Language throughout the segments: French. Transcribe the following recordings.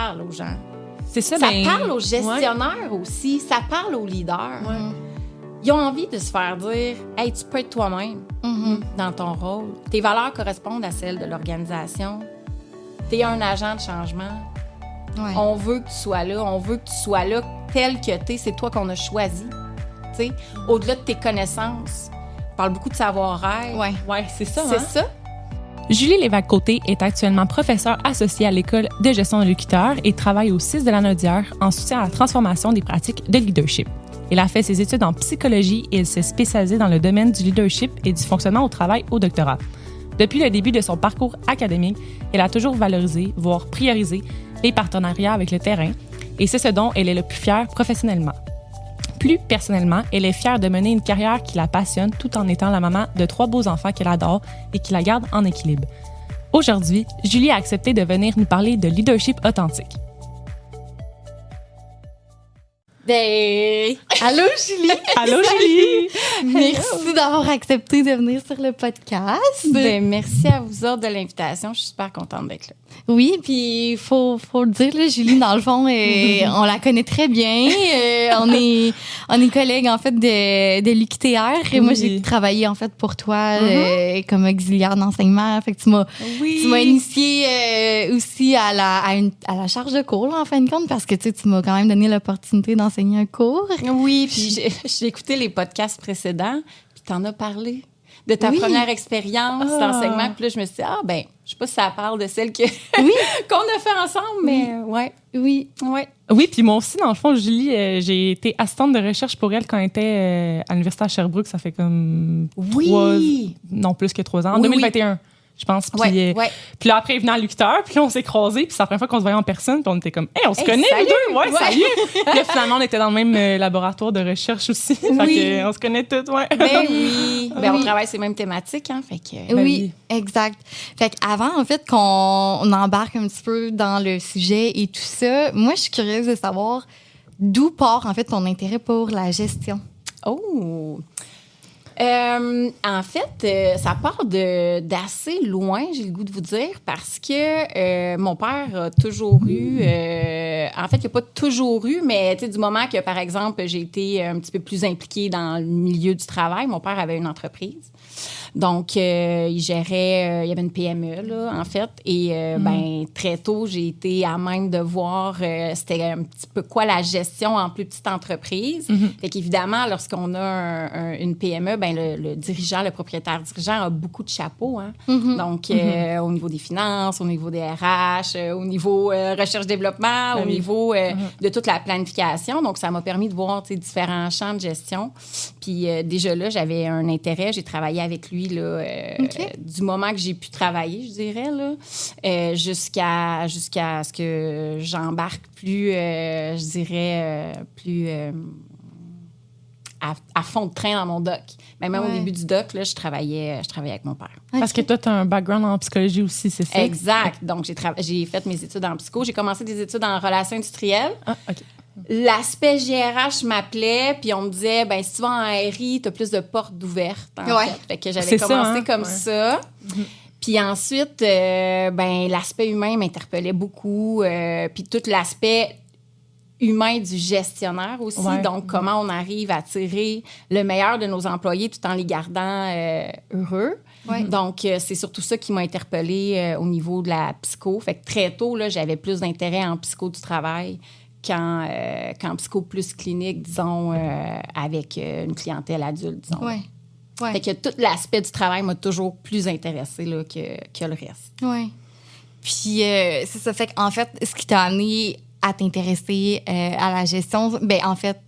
parle aux gens. C'est ça, Ça parle aux gestionnaires aussi, ça parle aux leaders. Ouais. Ils ont envie de se faire dire « Hey, tu peux être toi-même dans ton rôle. Tes valeurs correspondent à celles de l'organisation. T'es un agent de changement. Ouais. On veut que tu sois là. On veut que tu sois là tel que t'es. C'est toi qu'on a choisi. » T'sais, au-delà de tes connaissances, on parle beaucoup de savoir-être. Ouais, c'est ça. C'est hein? ça. Julie Lévesque-Côté est actuellement professeure associée à l'École de gestion de locuteurs et travaille au 6 de la Naudière en soutien à la transformation des pratiques de leadership. Elle a fait ses études en psychologie et elle s'est spécialisée dans le domaine du leadership et du fonctionnement au travail au doctorat. Depuis le début de son parcours académique, elle a toujours valorisé, voire priorisé, les partenariats avec le terrain et c'est ce dont elle est le plus fière professionnellement. Plus personnellement, elle est fière de mener une carrière qui la passionne tout en étant la maman de 3 beaux enfants qu'elle adore et qui la garde en équilibre. Aujourd'hui, Julie a accepté de venir nous parler de leadership authentique. Ben, allô Julie! Allô Julie! Merci d'avoir accepté de venir sur le podcast. Ben, merci à vous autres de l'invitation. Je suis super contente d'être là. Oui, puis faut le dire, là, Julie, dans le fond, on la connaît très bien. On est collègues, en fait, de l'UQTR. Et moi, j'ai travaillé, en fait, pour toi comme auxiliaire d'enseignement. Fait que tu m'as initiée aussi à la charge de cours, là, en fin de compte, parce que tu m'as quand même donné l'opportunité d'enseigner un cours. Oui, puis j'ai écouté les podcasts précédents, puis t'en as parlé de ta première expérience d'enseignement. Puis là, je me suis dit, je sais pas si ça parle de celle qu'on a fait ensemble, mais Oui. Oui, puis moi aussi, dans le fond, Julie, j'ai été assistante de recherche pour elle quand elle était à l'Université à Sherbrooke. Ça fait comme plus que 3 ans. En 2021. Je pense. Puis puis là, après, il venait à l'UQTR, puis là, on s'est croisés, puis c'est la première fois qu'on se voyait en personne, puis on était comme, on se connaît, salut! les deux! Ouais, salut! Puis là, finalement, on était dans le même laboratoire de recherche aussi. Fait qu'on se connaît toutes, Ben oui! Ben, on travaille ces mêmes thématiques, hein, fait que... Oui, exact. Fait qu'avant, en fait, qu'on embarque un petit peu dans le sujet et tout ça, moi, je suis curieuse de savoir d'où part, en fait, ton intérêt pour la gestion. Oh! En fait, ça part d'assez loin, j'ai le goût de vous dire, parce que mon père a toujours eu... en fait, il n'a pas toujours eu, mais du moment que, par exemple, j'ai été un petit peu plus impliquée dans le milieu du travail, mon père avait une entreprise. Donc, il gérait... il y avait une PME, là, en fait. Et, très tôt, j'ai été à même de voir c'était un petit peu quoi la gestion en plus petite entreprise. Fait qu'évidemment, lorsqu'on a une PME, le dirigeant, le propriétaire dirigeant a beaucoup de chapeaux. Hein? Donc, au niveau des finances, au niveau des RH, au niveau recherche-développement, au niveau de toute la planification. Donc, ça m'a permis de voir différents champs de gestion. Puis, déjà là, j'avais un intérêt. J'ai travaillé avec lui là, du moment que j'ai pu travailler, je dirais, là, jusqu'à ce que j'embarque plus, je dirais, plus... à fond de train dans mon doc. Mais même au début du doc, là, je travaillais avec mon père. Parce que toi, tu as un background en psychologie aussi, c'est ça? Exact. Donc, j'ai fait mes études en psycho. J'ai commencé des études en relations industrielles. Ah, OK. L'aspect GRH m'appelait, puis on me disait, si tu vas en RI, tu as plus de portes ouvertes, en fait. Fait que j'avais commencé comme ça. Puis ensuite, l'aspect humain m'interpellait beaucoup. Puis tout l'aspect humain du gestionnaire aussi. Donc, comment on arrive à tirer le meilleur de nos employés tout en les gardant heureux. Donc, c'est surtout ça qui m'a interpellée au niveau de la psycho. Fait que très tôt, là, j'avais plus d'intérêt en psycho du travail qu'en psycho plus clinique, disons, avec une clientèle adulte, disons. Fait que tout l'aspect du travail m'a toujours plus intéressée là, que le reste. Oui. Puis, c'est ça. Fait qu'en fait, ce qui t'a amené à t'intéresser à la gestion, en fait,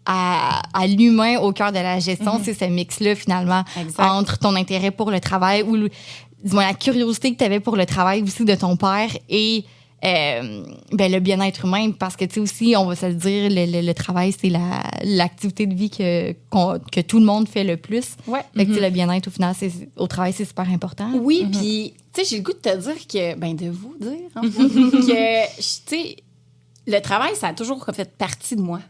à l'humain au cœur de la gestion, c'est ce mix-là, finalement, entre ton intérêt pour le travail ou, dis-moi, la curiosité que tu avais pour le travail aussi de ton père et le bien-être humain. Parce que, tu sais, aussi, on va se le dire, le travail, c'est l'activité de vie que tout le monde fait le plus. Fait que, le bien-être, au final, au travail, c'est super important. Oui, puis, tu sais, j'ai le goût de te dire que, de vous dire, en fait, que, tu sais, le travail, ça a toujours fait partie de moi.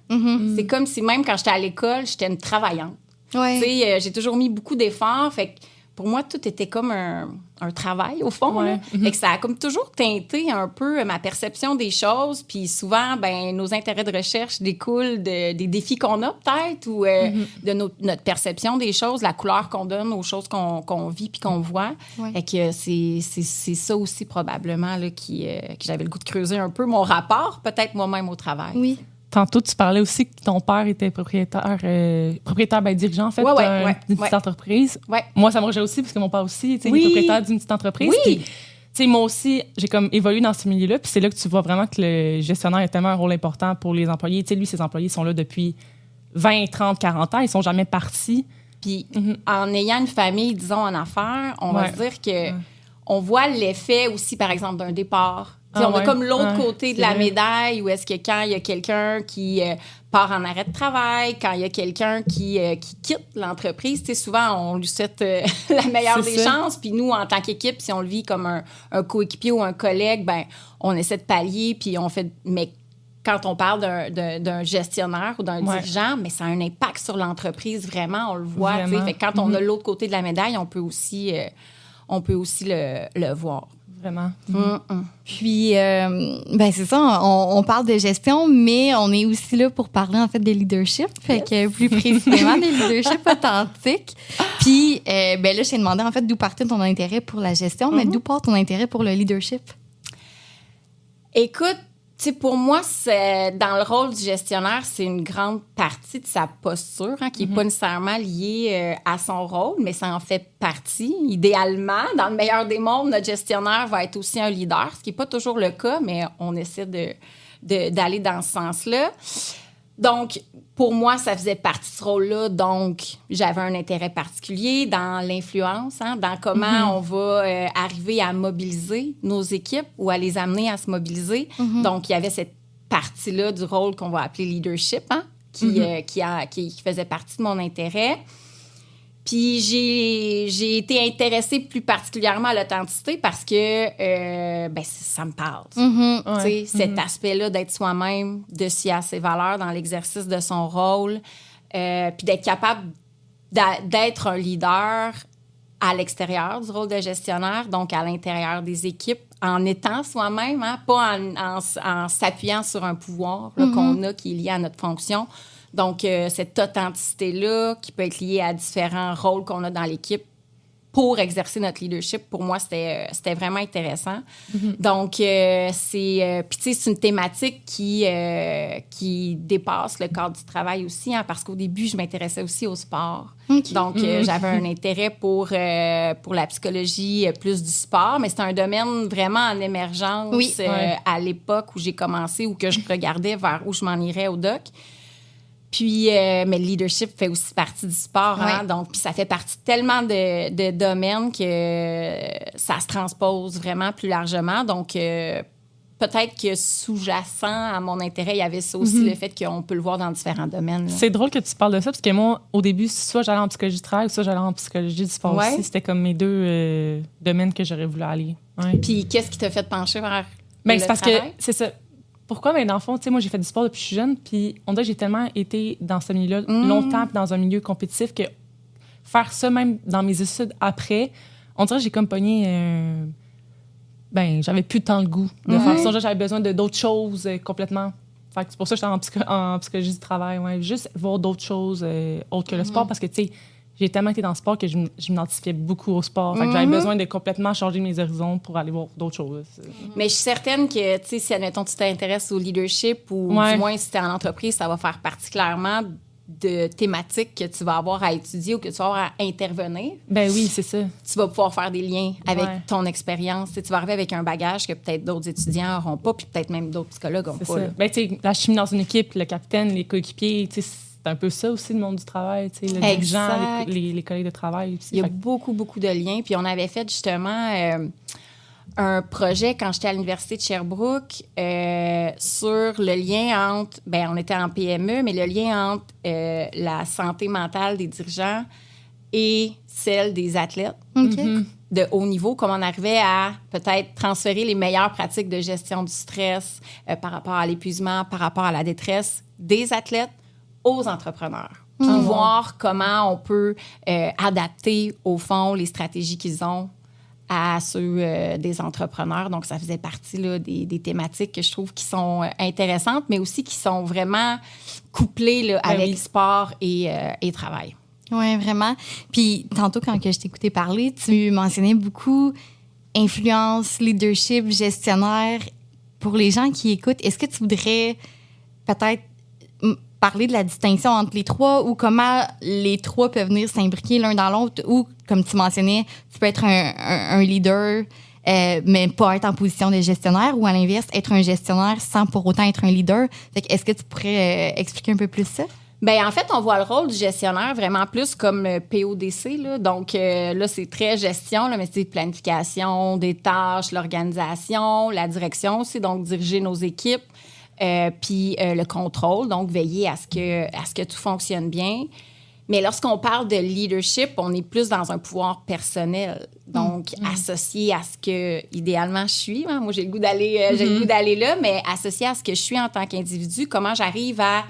C'est comme si même quand j'étais à l'école, j'étais une travaillante. Tu sais, j'ai toujours mis beaucoup d'efforts. Fait que pour moi, tout était comme un travail, au fond. Là. Fait que ça a comme toujours teinté un peu ma perception des choses. Puis souvent, nos intérêts de recherche découlent des défis qu'on a, peut-être, ou de notre perception des choses, la couleur qu'on donne aux choses qu'on vit puis qu'on voit. Ouais. Fait que c'est ça aussi, probablement, là, que j'avais le goût de creuser un peu mon rapport, peut-être moi-même, au travail. Oui. Tantôt, tu parlais aussi que ton père était propriétaire, dirigeant, en fait, d'une petite entreprise. Ouais. Moi, ça me rejoint aussi, parce que mon père aussi, il est propriétaire d'une petite entreprise. Oui. Puis, moi aussi, j'ai comme évolué dans ce milieu-là, puis c'est là que tu vois vraiment que le gestionnaire a tellement un rôle important pour les employés. Lui, ses employés sont là depuis 20, 30, 40 ans, ils sont jamais partis. Puis, en ayant une famille, disons, en affaires, on va se dire que on voit l'effet aussi, par exemple, d'un départ. On a comme l'autre côté de la médaille, où est-ce que quand il y a quelqu'un qui part en arrêt de travail, quand il y a quelqu'un qui quitte l'entreprise, souvent, on lui souhaite la meilleure des chances. Puis nous, en tant qu'équipe, si on le vit comme un coéquipier ou un collègue, on essaie de pallier, puis on fait... Mais quand on parle d'un gestionnaire ou d'un dirigeant, mais ça a un impact sur l'entreprise, vraiment, on le voit. Fait que quand on a l'autre côté de la médaille, on peut aussi le voir. Vraiment. Puis, c'est ça, on parle de gestion, mais on est aussi là pour parler, en fait, de leadership. Fait que plus précisément, de leadership authentique. Puis, là, je t'ai demandé, en fait, d'où partait ton intérêt pour la gestion, mais d'où part ton intérêt pour le leadership? Écoute, pour moi, dans le rôle du gestionnaire, c'est une grande partie de sa posture qui n'est pas nécessairement liée à son rôle, mais ça en fait partie. Idéalement, dans le meilleur des mondes, notre gestionnaire va être aussi un leader, ce qui n'est pas toujours le cas, mais on essaie d'aller dans ce sens-là. Donc, pour moi, ça faisait partie de ce rôle-là. Donc, j'avais un intérêt particulier dans l'influence, dans comment on va arriver à mobiliser nos équipes ou à les amener à se mobiliser. Donc, il y avait cette partie-là du rôle qu'on va appeler leadership, qui faisait partie de mon intérêt. Puis, j'ai été intéressée plus particulièrement à l'authenticité parce que ça me parle. Cet aspect-là d'être soi-même, de s'y à ses valeurs dans l'exercice de son rôle, puis d'être capable d'être un leader à l'extérieur du rôle de gestionnaire, donc à l'intérieur des équipes, en étant soi-même, pas en s'appuyant sur un pouvoir qu'on a qui est lié à notre fonction. Donc, cette authenticité-là, qui peut être liée à différents rôles qu'on a dans l'équipe pour exercer notre leadership, pour moi, c'était vraiment intéressant. Donc, c'est une thématique qui dépasse le cadre du travail aussi, parce qu'au début, je m'intéressais aussi au sport. Donc, j'avais un intérêt pour la psychologie plus du sport, mais c'est un domaine vraiment en émergence à l'époque où j'ai commencé ou que je regardais vers où je m'en irais au doc. Puis, mais le leadership fait aussi partie du sport, donc puis ça fait partie tellement de domaines que ça se transpose vraiment plus largement. Donc, peut-être que sous-jacent à mon intérêt, il y avait ça aussi, le fait qu'on peut le voir dans différents domaines. Là. C'est drôle que tu parles de ça, parce que moi, au début, soit j'allais en psychologie du travail, soit j'allais en psychologie du sport aussi. C'était comme mes deux domaines que j'aurais voulu aller. Puis, qu'est-ce qui t'a fait pencher vers le c'est parce travail? Que c'est ça. Pourquoi? Dans le fond, moi, j'ai fait du sport depuis que je suis jeune, puis on dirait que j'ai tellement été dans ce milieu-là longtemps, puis dans un milieu compétitif, que faire ça même dans mes études après, on dirait que j'ai comme pogné... j'avais plus tant le goût de faire ça. J'avais besoin d'autres choses complètement. Fait que c'est pour ça que j'étais en psychologie du travail. Juste voir d'autres choses autres que le sport, parce que, tu sais, j'ai tellement été dans le sport que je m'identifiais beaucoup au sport. Fait que j'avais besoin de complètement changer mes horizons pour aller voir d'autres choses. Mais je suis certaine que, tu sais, si, admettons, tu t'intéresses au leadership ou du moins si tu es en entreprise, ça va faire partie clairement de thématiques que tu vas avoir à étudier ou que tu vas avoir à intervenir. Ben oui, c'est ça. Tu vas pouvoir faire des liens avec ton expérience. Tu vas arriver avec un bagage que peut-être d'autres étudiants n'auront pas, puis peut-être même d'autres psychologues n'ont pas. Ben, tu sais, la chimie dans une équipe, le capitaine, les coéquipiers, tu sais, c'est un peu ça aussi, le monde du travail, tu sais, le dirigeant, les collègues de travail aussi. Il y a beaucoup, beaucoup de liens. Puis on avait fait justement un projet quand j'étais à l'Université de Sherbrooke sur le lien entre... on était en PME, mais le lien entre la santé mentale des dirigeants et celle des athlètes de haut niveau, comment on arrivait à peut-être transférer les meilleures pratiques de gestion du stress par rapport à l'épuisement, par rapport à la détresse des athlètes aux entrepreneurs. puis voir comment on peut adapter, au fond, les stratégies qu'ils ont à ceux des entrepreneurs. Donc, ça faisait partie là, des thématiques que je trouve qui sont intéressantes, mais aussi qui sont vraiment couplées là, avec sport et travail. Oui, vraiment. Puis, tantôt, quand que je t'écoutais parler, tu mentionnais beaucoup influence, leadership, gestionnaire. Pour les gens qui écoutent, est-ce que tu voudrais peut-être parler de la distinction entre les trois ou comment les trois peuvent venir s'imbriquer l'un dans l'autre ou, comme tu mentionnais, tu peux être un leader, mais pas être en position de gestionnaire ou à l'inverse, être un gestionnaire sans pour autant être un leader. Fait que est-ce que tu pourrais expliquer un peu plus ça? Bien, en fait, on voit le rôle du gestionnaire vraiment plus comme PODC. Là. Donc, là, c'est très gestion, là, mais c'est planification des tâches, l'organisation, la direction aussi, donc diriger nos équipes, puis le contrôle, donc veiller à ce que tout fonctionne bien. Mais lorsqu'on parle de leadership, on est plus dans un pouvoir personnel, donc associé à ce que, idéalement, je suis. Hein? Moi, j'ai le goût d'aller là, mais associé à ce que je suis en tant qu'individu, comment j'arrive à...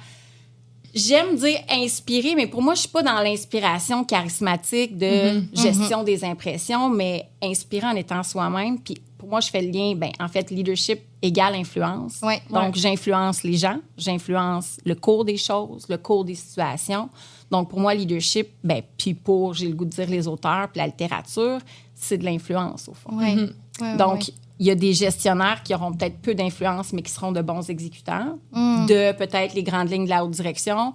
J'aime dire inspirer, mais pour moi, je suis pas dans l'inspiration charismatique de gestion des impressions, mais inspirer en étant soi-même. Puis pour moi, je fais le lien, en fait, leadership égale influence. Ouais. Donc, j'influence les gens, j'influence le cours des choses, le cours des situations. Donc, pour moi, leadership, puis j'ai le goût de dire les auteurs, puis la littérature, c'est de l'influence, au fond. Ouais. Donc, il y a des gestionnaires qui auront peut-être peu d'influence, mais qui seront de bons exécutants, de peut-être les grandes lignes de la haute direction,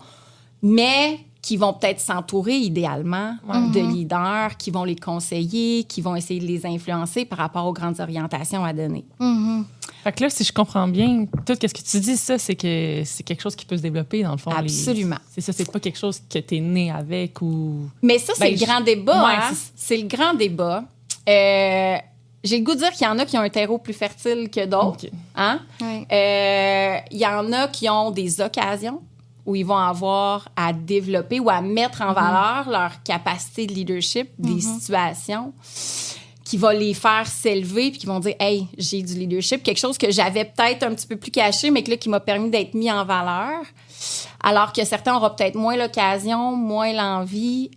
mais qui vont peut-être s'entourer idéalement de leaders, qui vont les conseiller, qui vont essayer de les influencer par rapport aux grandes orientations à donner. Fait que là, si je comprends bien, tout ce que tu dis, ça, c'est que c'est quelque chose qui peut se développer, dans le fond. Absolument. C'est ça, c'est pas quelque chose que t'es né avec ou... Mais ça, c'est le grand débat. C'est le grand débat. J'ai le goût de dire qu'il y en a qui ont un terreau plus fertile que d'autres. Okay. Hein? Ouais. Il y en a qui ont des occasions où ils vont avoir à développer ou à mettre en valeur leur capacité de leadership, des situations qui vont les faire s'élever puis qui vont dire « Hey, j'ai du leadership », quelque chose que j'avais peut-être un petit peu plus caché, mais qui m'a permis d'être mis en valeur. Alors que certains auront peut-être moins l'occasion, moins l'envie,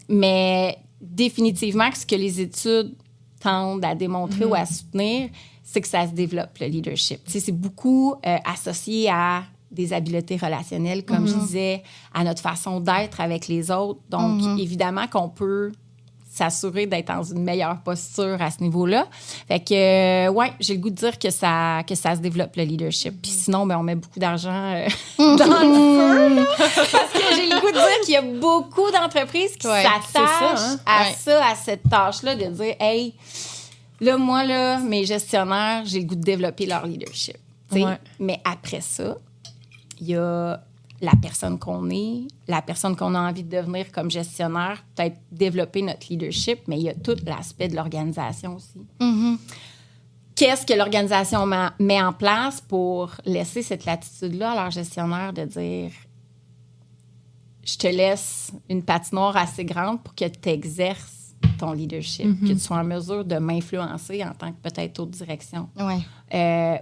mais définitivement, ce que les études tendent à démontrer ou à soutenir, c'est que ça se développe, le leadership. Tu sais, c'est beaucoup associé à des habiletés relationnelles, comme je disais, à notre façon d'être avec les autres. Donc, évidemment qu'on peut s'assurer d'être dans une meilleure posture à ce niveau-là. Fait que, j'ai le goût de dire que ça se développe, le leadership. Puis sinon, on met beaucoup d'argent dans le feu, là, parce que j'ai le goût de dire qu'il y a beaucoup d'entreprises qui s'attachent à cette tâche-là, de dire, hey, là, moi, là, mes gestionnaires, j'ai le goût de développer leur leadership. Mais après ça, il y a la personne qu'on est, la personne qu'on a envie de devenir comme gestionnaire, peut-être développer notre leadership, mais il y a tout l'aspect de l'organisation aussi. Qu'est-ce que l'organisation met en place pour laisser cette latitude-là à leur gestionnaire de dire « Je te laisse une patinoire assez grande pour que tu exerces ton leadership, que tu sois en mesure de m'influencer en tant que peut-être autre direction.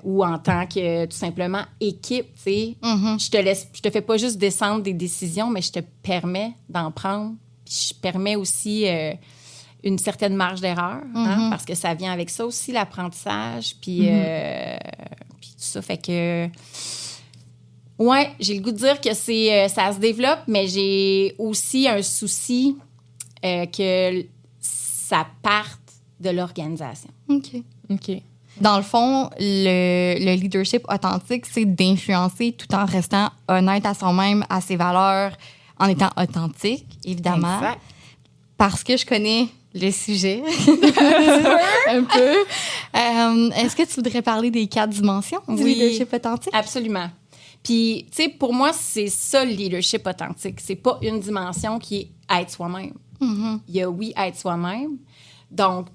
Ou en tant que, tout simplement, équipe, tu sais. Je te fais pas juste descendre des décisions, mais je te permets d'en prendre. Puis je permets aussi une certaine marge d'erreur, parce que ça vient avec ça aussi, l'apprentissage. Puis tout ça fait que... Ouais, j'ai le goût de dire que ça se développe, mais j'ai aussi un souci que ça parte de l'organisation. OK. Dans le fond, le leadership authentique, c'est d'influencer tout en restant honnête à soi-même, à ses valeurs, en étant authentique, évidemment. Exact. Parce que je connais le sujet. Un peu. Est-ce que tu voudrais parler des 4 dimensions du leadership authentique? Absolument. Puis, tu sais, pour moi, c'est ça le leadership authentique. C'est pas une dimension qui est être soi-même. Il y a, être soi-même. Donc,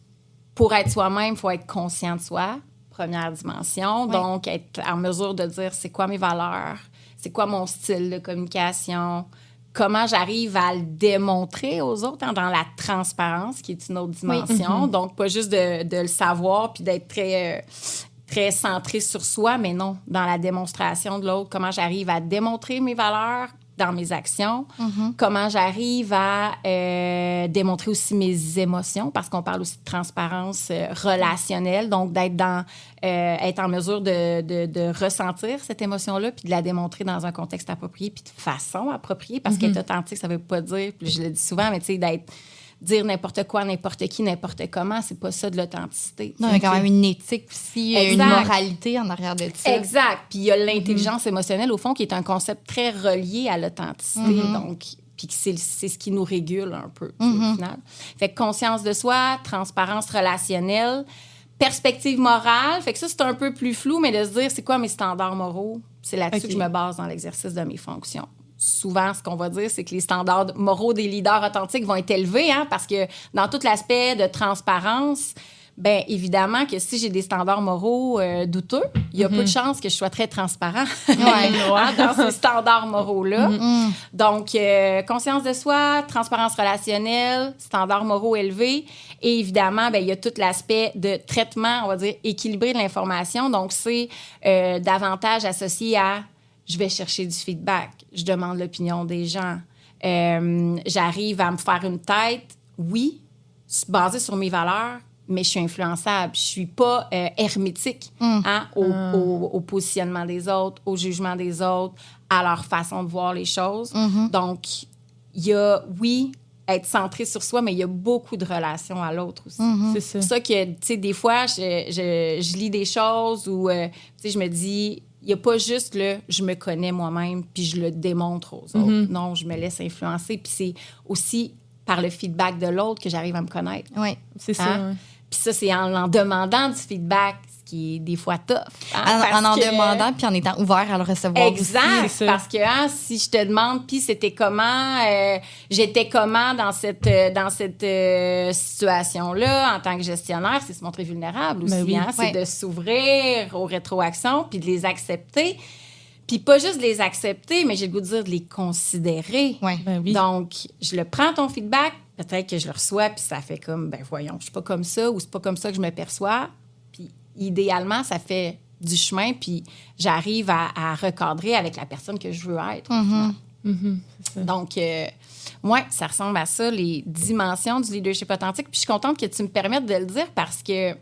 pour être soi-même, il faut être conscient de soi, première dimension. Donc, être en mesure de dire c'est quoi mes valeurs, c'est quoi mon style de communication, comment j'arrive à le démontrer aux autres dans la transparence, qui est une autre dimension. Donc, pas juste de le savoir puis d'être très centré sur soi, mais non, dans la démonstration de l'autre, comment j'arrive à démontrer mes valeurs, dans mes actions, comment j'arrive à démontrer aussi mes émotions, parce qu'on parle aussi de transparence relationnelle, donc d'être être en mesure de ressentir cette émotion-là, puis de la démontrer dans un contexte approprié, puis de façon appropriée, parce qu'être authentique, ça veut pas dire, puis je le dis souvent, mais tu sais, dire n'importe quoi, n'importe qui, n'importe comment, c'est pas ça de l'authenticité. Non, il y a quand même une éthique aussi, une moralité en arrière de ça. Exact. Puis il y a l'intelligence émotionnelle, au fond, qui est un concept très relié à l'authenticité. Donc, puis c'est ce qui nous régule un peu, au final. Fait que conscience de soi, transparence relationnelle, perspective morale. Fait que ça, c'est un peu plus flou, mais de se dire, c'est quoi mes standards moraux? C'est là-dessus que je me base dans l'exercice de mes fonctions. Souvent, ce qu'on va dire, c'est que les standards moraux des leaders authentiques vont être élevés, parce que dans tout l'aspect de transparence, bien évidemment que si j'ai des standards moraux douteux, il y a peu de chances que je sois très transparent dans ces standards moraux-là. Donc, conscience de soi, transparence relationnelle, standards moraux élevés. Et évidemment, bien, il y a tout l'aspect de traitement, on va dire, équilibré de l'information. Donc, c'est davantage associé à je vais chercher du feedback, je demande l'opinion des gens, j'arrive à me faire une tête, oui, basée sur mes valeurs, mais je suis influençable. Je suis pas hermétique au positionnement des autres, au jugement des autres, à leur façon de voir les choses. Donc, il y a, oui, être centré sur soi, mais il y a beaucoup de relations à l'autre aussi. C'est ça. C'est pour ça que, tu sais, des fois, je lis des choses où, tu sais, je me dis... Il n'y a pas juste le « je me connais moi-même puis je le démontre aux autres ». Non, je me laisse influencer. Puis c'est aussi par le feedback de l'autre que j'arrive à me connaître. Oui, c'est ça. Ouais. Puis ça, c'est en demandant du feedback, ce qui est des fois tough. En demandant puis en étant ouvert à le recevoir. Exact. Aussi. Parce que si je te demande, puis c'était comment, j'étais comment dans cette situation-là en tant que gestionnaire, c'est se montrer vulnérable aussi. Oui. C'est de s'ouvrir aux rétroactions puis de les accepter. Puis pas juste de les accepter, mais j'ai le goût de dire de les considérer. Ouais. Oui. Donc, je le prends ton feedback, peut-être que je le reçois, puis ça fait comme, ben voyons, je suis pas comme ça ou c'est pas comme ça que je me perçois. Puis idéalement, ça fait du chemin, puis j'arrive à recadrer avec la personne que je veux être. C'est ça. Donc, ça ressemble à ça, les dimensions du leadership authentique. Puis je suis contente que tu me permettes de le dire parce que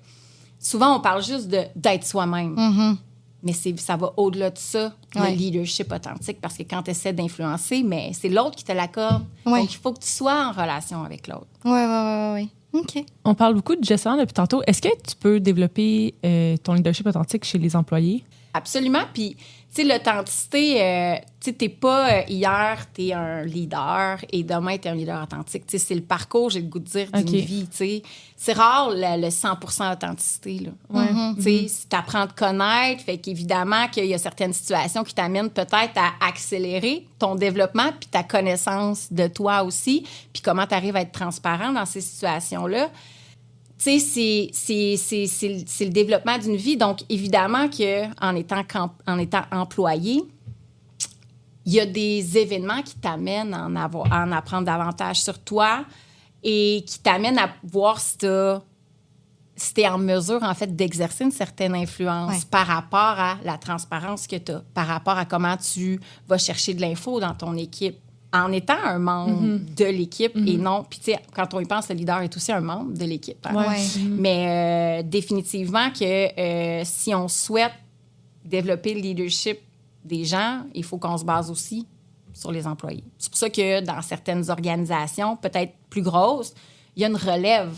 souvent, on parle juste d'être soi-même. Mais ça va au-delà de ça, le leadership authentique, parce que quand tu essaies d'influencer, mais c'est l'autre qui te l'accorde. Donc, il faut que tu sois en relation avec l'autre. Oui. OK. On parle beaucoup de gestion depuis tantôt. Est-ce que tu peux développer ton leadership authentique chez les employés? Absolument. Puis, tu sais, l'authenticité, tu sais, t'es pas hier, t'es un leader et demain, t'es un leader authentique. Tu sais, c'est le parcours, j'ai le goût de dire, d'une vie, tu sais. C'est rare, le 100% authenticité, là. Tu sais, si t'apprends à te connaître, fait qu'évidemment qu'il y a certaines situations qui t'amènent peut-être à accélérer ton développement puis ta connaissance de toi aussi, puis comment t'arrives à être transparent dans ces situations-là. Tu sais, c'est le développement d'une vie. Donc, évidemment qu'en étant employé, il y a des événements qui t'amènent à en apprendre davantage sur toi et qui t'amènent à voir si tu es en mesure, en fait, d'exercer une certaine influence par rapport à la transparence que tu as, par rapport à comment tu vas chercher de l'info dans ton équipe. En étant un membre de l'équipe et non... Puis, tu sais, quand on y pense, le leader est aussi un membre de l'équipe. Mais définitivement que si on souhaite développer le leadership des gens, il faut qu'on se base aussi sur les employés. C'est pour ça que dans certaines organisations, peut-être plus grosses, il y a une relève.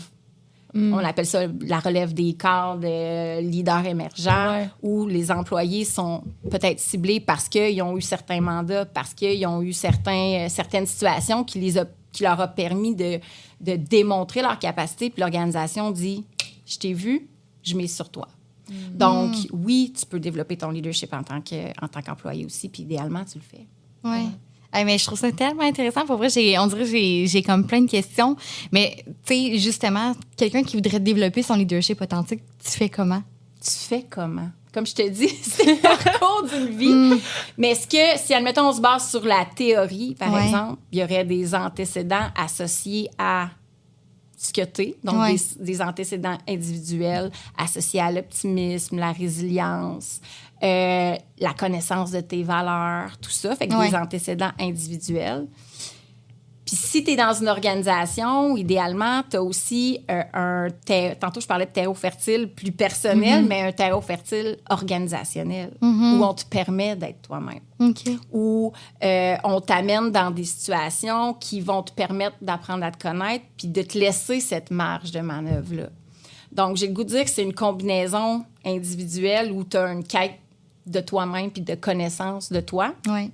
On appelle ça la relève des cadres de leaders émergents où les employés sont peut-être ciblés parce qu'ils ont eu certains mandats, parce qu'ils ont eu certaines situations qui leur a permis de démontrer leur capacité. Puis l'organisation dit « Je t'ai vu, je mise sur toi ». Donc, oui, tu peux développer ton leadership en tant qu'employé aussi, puis idéalement, tu le fais. Oui. Mais je trouve ça tellement intéressant. Pour vrai, on dirait que j'ai comme plein de questions. Mais, tu sais, justement, quelqu'un qui voudrait développer son leadership authentique, tu fais comment? Tu fais comment? Comme je te dis, c'est le parcours d'une vie. Mais est-ce que, si, admettons, on se base sur la théorie, par exemple, il y aurait des antécédents associés à ce que tu es, donc des antécédents individuels associés à l'optimisme, la résilience, la connaissance de tes valeurs, tout ça, fait que des antécédents individuels. Puis si tu es dans une organisation, idéalement, tu as aussi tantôt, je parlais de terreau fertile plus personnel, mais un terreau fertile organisationnel, où on te permet d'être toi-même. Okay. Où on t'amène dans des situations qui vont te permettre d'apprendre à te connaître puis de te laisser cette marge de manœuvre-là. Donc, j'ai le goût de dire que c'est une combinaison individuelle où tu as une quête de toi-même puis de connaissance de toi. Ouais.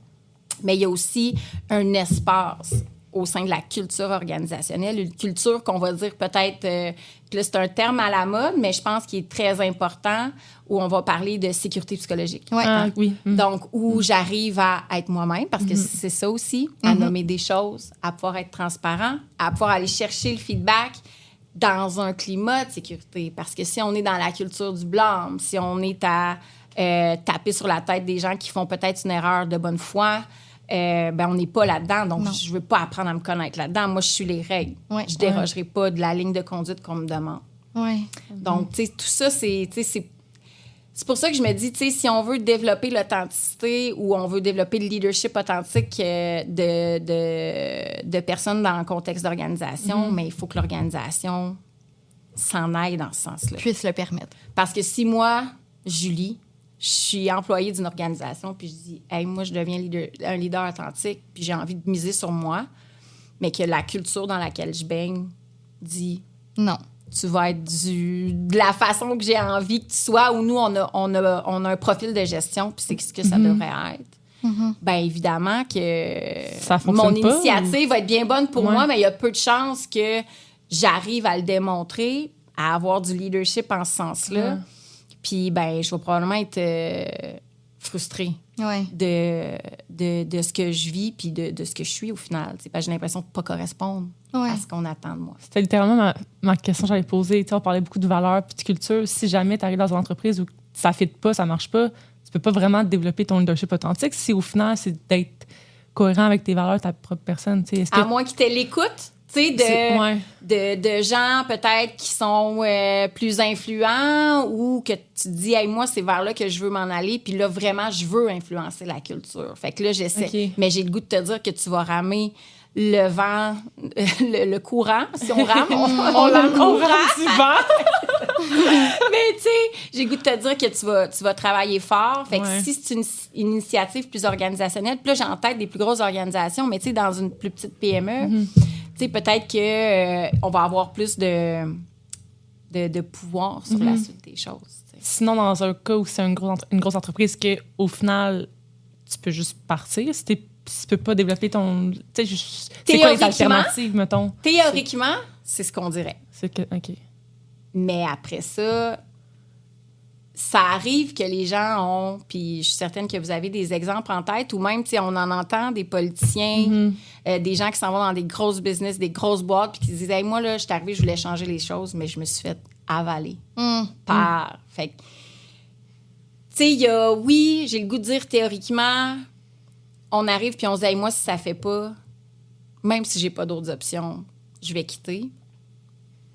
Mais il y a aussi un espace au sein de la culture organisationnelle, une culture qu'on va dire peut-être, que là, c'est un terme à la mode, mais je pense qu'il est très important, où on va parler de sécurité psychologique. Ouais. Oui. Donc, où j'arrive à être moi-même, parce que c'est ça aussi, à nommer des choses, à pouvoir être transparent, à pouvoir aller chercher le feedback dans un climat de sécurité. Parce que si on est dans la culture du blâme, si on est à taper sur la tête des gens qui font peut-être une erreur de bonne foi, on n'est pas là-dedans. Donc, je ne veux pas apprendre à me connaître là-dedans. Moi, je suis les règles. Ouais. Je ne dérogerai pas de la ligne de conduite qu'on me demande. Ouais. Donc, tu sais, tout ça, c'est pour ça que je me dis, tu sais, si on veut développer l'authenticité ou on veut développer le leadership authentique de personnes dans le contexte d'organisation, mais il faut que l'organisation s'en aille dans ce sens-là. Puisse le permettre. Parce que si moi, Julie, je suis employée d'une organisation, puis je dis, hey, moi, je deviens un leader authentique, puis j'ai envie de miser sur moi, mais que la culture dans laquelle je baigne dit, non, tu vas être de la façon que j'ai envie que tu sois, ou nous, on a un profil de gestion, puis c'est ce que ça devrait être. Bien, évidemment que mon initiative va être bien bonne pour moi, mais il y a peu de chances que j'arrive à le démontrer, à avoir du leadership en ce sens-là. Puis, je vais probablement être frustrée de ce que je vis puis de ce que je suis au final. J'ai l'impression de ne pas correspondre à ce qu'on attend de moi. C'était littéralement ma question que j'allais poser. On parlait beaucoup de valeurs puis de culture. Si jamais tu arrives dans une entreprise où ça ne fit pas, ça ne marche pas, tu peux pas vraiment développer ton leadership authentique si au final, c'est d'être cohérent avec tes valeurs, ta propre personne. À moins qu'il t'ait l'écoute. De gens peut-être qui sont plus influents ou que tu te dis, hey, moi, c'est vers là que je veux m'en aller. Puis là, vraiment, je veux influencer la culture. Fait que là, j'essaie. Okay. Mais j'ai le goût de te dire que tu vas ramer le vent, le courant. Si on rame, on le courant du vent. Mais tu sais, j'ai le goût de te dire que tu vas travailler fort. Fait que si c'est une initiative plus organisationnelle, puis là, j'ai en tête des plus grosses organisations, mais tu sais, dans une plus petite PME, tu sais, peut-être qu'on va avoir plus de pouvoir sur la suite des choses. T'sais. Sinon, dans un cas où c'est une grosse entreprise, qu'au final, tu peux juste partir. Si tu peux pas développer ton... C'est quoi les alternatives, mettons? Théoriquement, c'est ce qu'on dirait. OK. Mais après ça arrive que les gens ont, puis je suis certaine que vous avez des exemples en tête, ou même, tu sais, on en entend des politiciens, des gens qui s'en vont dans des grosses business, des grosses boîtes, puis qui disent, hey, moi, là, je suis arrivée, je voulais changer les choses, mais je me suis fait avaler par... Fait que, tu sais, il y a, oui, j'ai le goût de dire théoriquement, on arrive, puis on se dit, hey, moi, si ça fait pas, même si j'ai pas d'autres options, je vais quitter.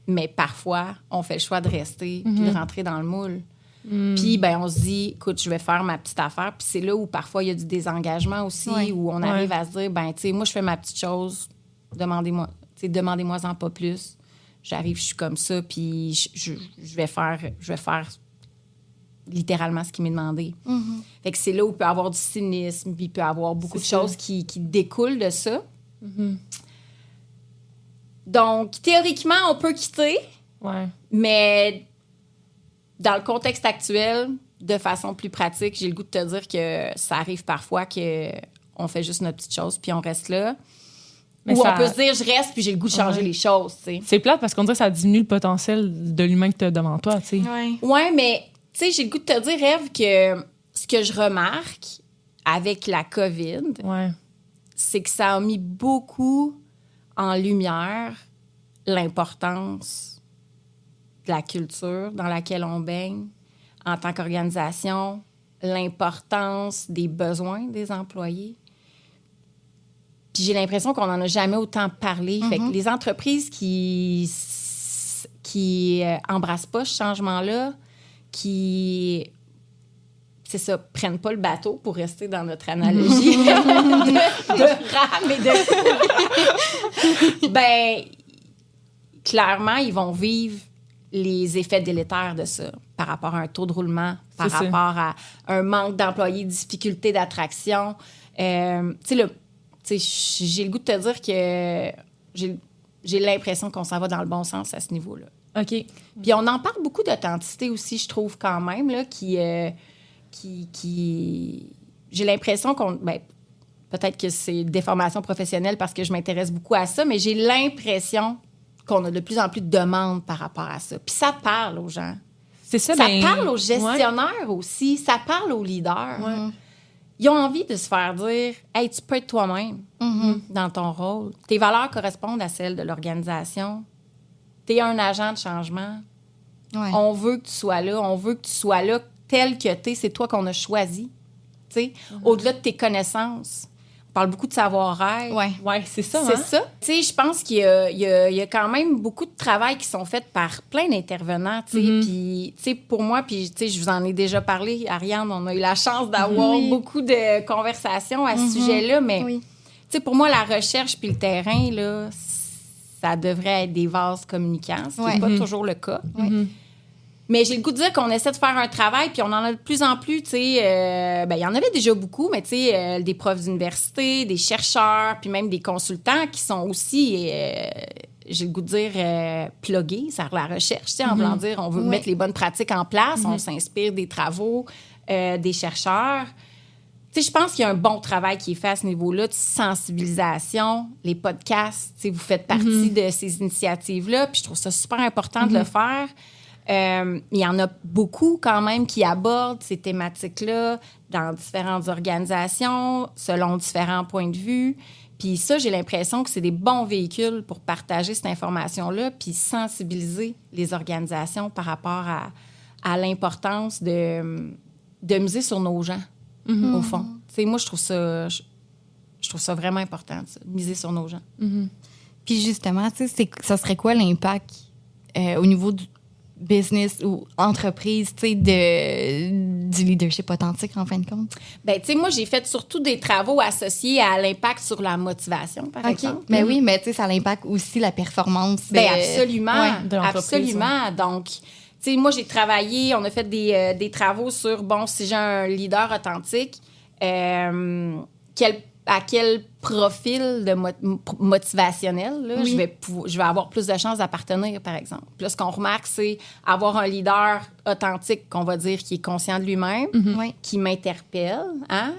Mais parfois, on fait le choix de rester, puis de rentrer dans le moule. Puis, on se dit, écoute, je vais faire ma petite affaire. Puis c'est là où parfois il y a du désengagement aussi, où on arrive à se dire, tu sais, moi, je fais ma petite chose, demandez-moi-en pas plus. J'arrive, je suis comme ça, puis je vais faire littéralement ce qui m'est demandé. Fait que c'est là où il peut y avoir du cynisme, puis il peut y avoir beaucoup de choses qui découlent de ça. Donc, théoriquement, on peut quitter, mais dans le contexte actuel, de façon plus pratique, j'ai le goût de te dire que ça arrive parfois qu'on fait juste notre petite chose puis on reste là. Mais ou on peut se dire, je reste puis j'ai le goût de changer les choses. T'sais. C'est plate parce qu'on dirait que ça diminue le potentiel de l'humain que tu as devant toi. Oui, mais j'ai le goût de te dire, Ève, que ce que je remarque avec la COVID, c'est que ça a mis beaucoup en lumière l'importance de la culture dans laquelle on baigne en tant qu'organisation, l'importance des besoins des employés. Puis j'ai l'impression qu'on n'en a jamais autant parlé. Fait que les entreprises qui qui embrassent pas ce changement-là, qui, c'est ça, prennent pas le bateau pour rester dans notre analogie de rame et de... ben, clairement, ils vont vivre les effets délétères de ça par rapport à un taux de roulement, par rapport à un manque d'employés, difficulté d'attraction. J'ai le goût de te dire que j'ai l'impression qu'on s'en va dans le bon sens à ce niveau-là. OK. Puis on en parle beaucoup d'authenticité aussi, je trouve, quand même, là, qui j'ai l'impression qu'on... Ben, peut-être que c'est des formations professionnelles parce que je m'intéresse beaucoup à ça, mais j'ai l'impression qu'on a de plus en plus de demandes par rapport à ça. Puis ça parle aux gens. C'est ça, ça parle aux gestionnaires aussi. Ça parle aux leaders. Ouais. Ils ont envie de se faire dire « Hey, tu peux être toi-même dans ton rôle. Tes valeurs correspondent à celles de l'organisation. Tu es un agent de changement. Ouais. On veut que tu sois là. On veut que tu sois là tel que tu es. C'est toi qu'on a choisi. Au-delà de tes connaissances. On parle beaucoup de savoir-être. Ouais, c'est ça. C'est ça. Tu sais, je pense qu'il y a quand même beaucoup de travail qui sont faits par plein d'intervenants, tu sais. Puis, tu sais, pour moi, puis, tu sais, je vous en ai déjà parlé, Ariane, on a eu la chance d'avoir beaucoup de conversations à ce sujet-là, mais, tu sais, pour moi, la recherche puis le terrain, là, ça devrait être des vases communicants, ce qui n'est pas toujours le cas. Mais j'ai le goût de dire qu'on essaie de faire un travail, puis on en a de plus en plus, tu sais. Il y en avait déjà beaucoup, mais tu sais, des profs d'université, des chercheurs, puis même des consultants qui sont aussi, j'ai le goût de dire, plugués sur la recherche, tu sais, en voulant dire, on veut mettre les bonnes pratiques en place, on s'inspire des travaux des chercheurs. Tu sais, je pense qu'il y a un bon travail qui est fait à ce niveau-là de sensibilisation, les podcasts, tu sais, vous faites partie de ces initiatives-là, puis je trouve ça super important de le faire. Il y en a beaucoup quand même qui abordent ces thématiques-là dans différentes organisations, selon différents points de vue. Puis ça, j'ai l'impression que c'est des bons véhicules pour partager cette information-là puis sensibiliser les organisations par rapport à l'importance de miser sur nos gens, au fond. Tu sais, moi, je trouve ça vraiment important, ça, de miser sur nos gens. Puis justement, tu sais, ça serait quoi l'impact au niveau du business ou entreprise, tu sais, du leadership authentique, en fin de compte? Bien, tu sais, moi, j'ai fait surtout des travaux associés à l'impact sur la motivation, par exemple. Mais oui, mais tu sais, ça impacte aussi la performance. Bien, absolument. de l'entreprise. Absolument. Donc, tu sais, moi, j'ai travaillé, on a fait des travaux sur, bon, si j'ai un leader authentique, à quel profil de motivationnel là, je vais avoir plus de chances d'appartenir, par exemple. Puis là, ce qu'on remarque, c'est avoir un leader authentique, qu'on va dire, qui est conscient de lui-même, qui m'interpelle,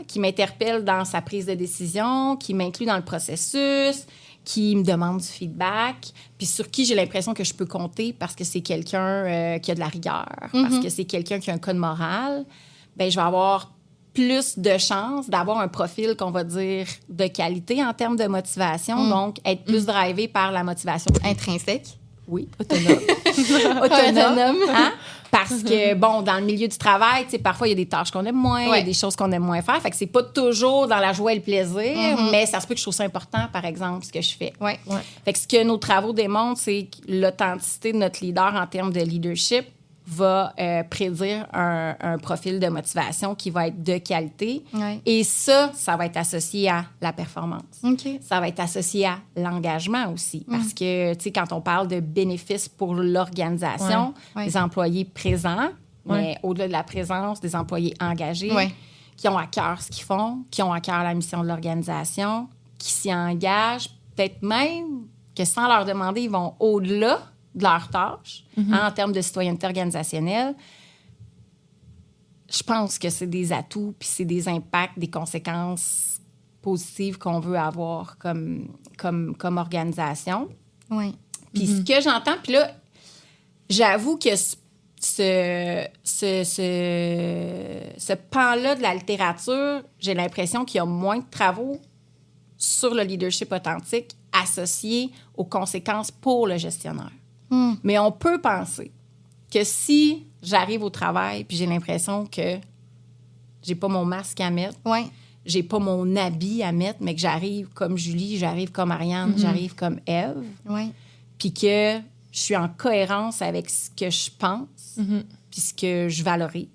qui m'interpelle dans sa prise de décision, qui m'inclut dans le processus, qui me demande du feedback, puis sur qui j'ai l'impression que je peux compter parce que c'est quelqu'un qui a de la rigueur, parce que c'est quelqu'un qui a un code moral. Bien, je vais avoir plus de chances d'avoir un profil qu'on va dire de qualité en termes de motivation, donc être plus drivé par la motivation intrinsèque. Oui, autonome. autonome. Parce que, bon, dans le milieu du travail, tu sais, parfois, il y a des tâches qu'on aime moins, il y a des choses qu'on aime moins faire. Fait que c'est pas toujours dans la joie et le plaisir, mais ça se peut que je trouve ça important, par exemple, ce que je fais. Fait que ce que nos travaux démontrent, c'est que l'authenticité de notre leader en termes de leadership va prédire un profil de motivation qui va être de qualité. Et ça va être associé à la performance. Ça va être associé à l'engagement aussi. Parce que, tu sais, quand on parle de bénéfices pour l'organisation, les employés présents, mais au-delà de la présence, des employés engagés, qui ont à cœur ce qu'ils font, qui ont à cœur la mission de l'organisation, qui s'y engagent, peut-être même que sans leur demander, ils vont au-delà de leurs tâches, en termes de citoyenneté organisationnelle. Je pense que c'est des atouts, puis c'est des impacts, des conséquences positives qu'on veut avoir comme organisation. Puis ce que j'entends, puis là, j'avoue que ce pan-là de la littérature, j'ai l'impression qu'il y a moins de travaux sur le leadership authentique associés aux conséquences pour le gestionnaire. Mais on peut penser que si j'arrive au travail puis j'ai l'impression que j'ai pas mon masque à mettre, j'ai pas mon habit à mettre, mais que j'arrive comme Julie, j'arrive comme Ariane, j'arrive comme Ève, puis que je suis en cohérence avec ce que je pense puis ce que je valorise.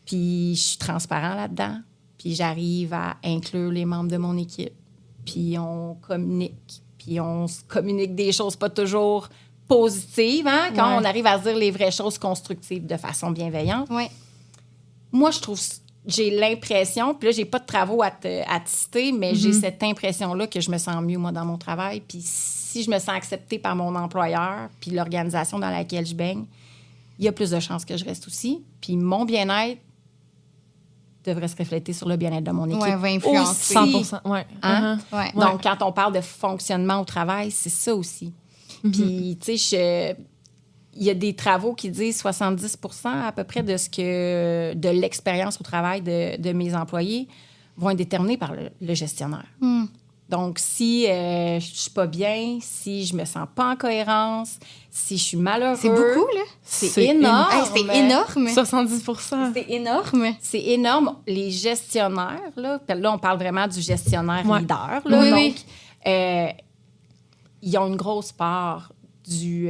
Puis je suis transparent là-dedans. Puis j'arrive à inclure les membres de mon équipe. Puis on communique. Puis on se communique des choses pas toujours positives, hein, quand on arrive à se dire les vraies choses constructives de façon bienveillante. Ouais. Moi, j'ai l'impression, puis là, j'ai pas de travaux à te citer, mais j'ai cette impression-là que je me sens mieux, moi, dans mon travail. Puis si je me sens acceptée par mon employeur puis l'organisation dans laquelle je baigne, il y a plus de chances que je reste aussi. Puis mon bien-être devrait se refléter sur le bien-être de mon équipe. Ouais, va influencer. 100%. Ouais. Hein? Ouais. Donc, quand on parle de fonctionnement au travail, c'est ça aussi. Puis, tu sais, il y a des travaux qui disent 70% à peu près de l'expérience au travail de mes employés vont être déterminés par le gestionnaire. Donc, si je suis pas bien, si je me sens pas en cohérence, si je suis malheureux... C'est beaucoup, là. C'est énorme. Hey, c'est énorme. 70%. C'est énorme. C'est énorme. Les gestionnaires, là on parle vraiment du gestionnaire leader. Là, Oui, donc, oui. ils ont une grosse part du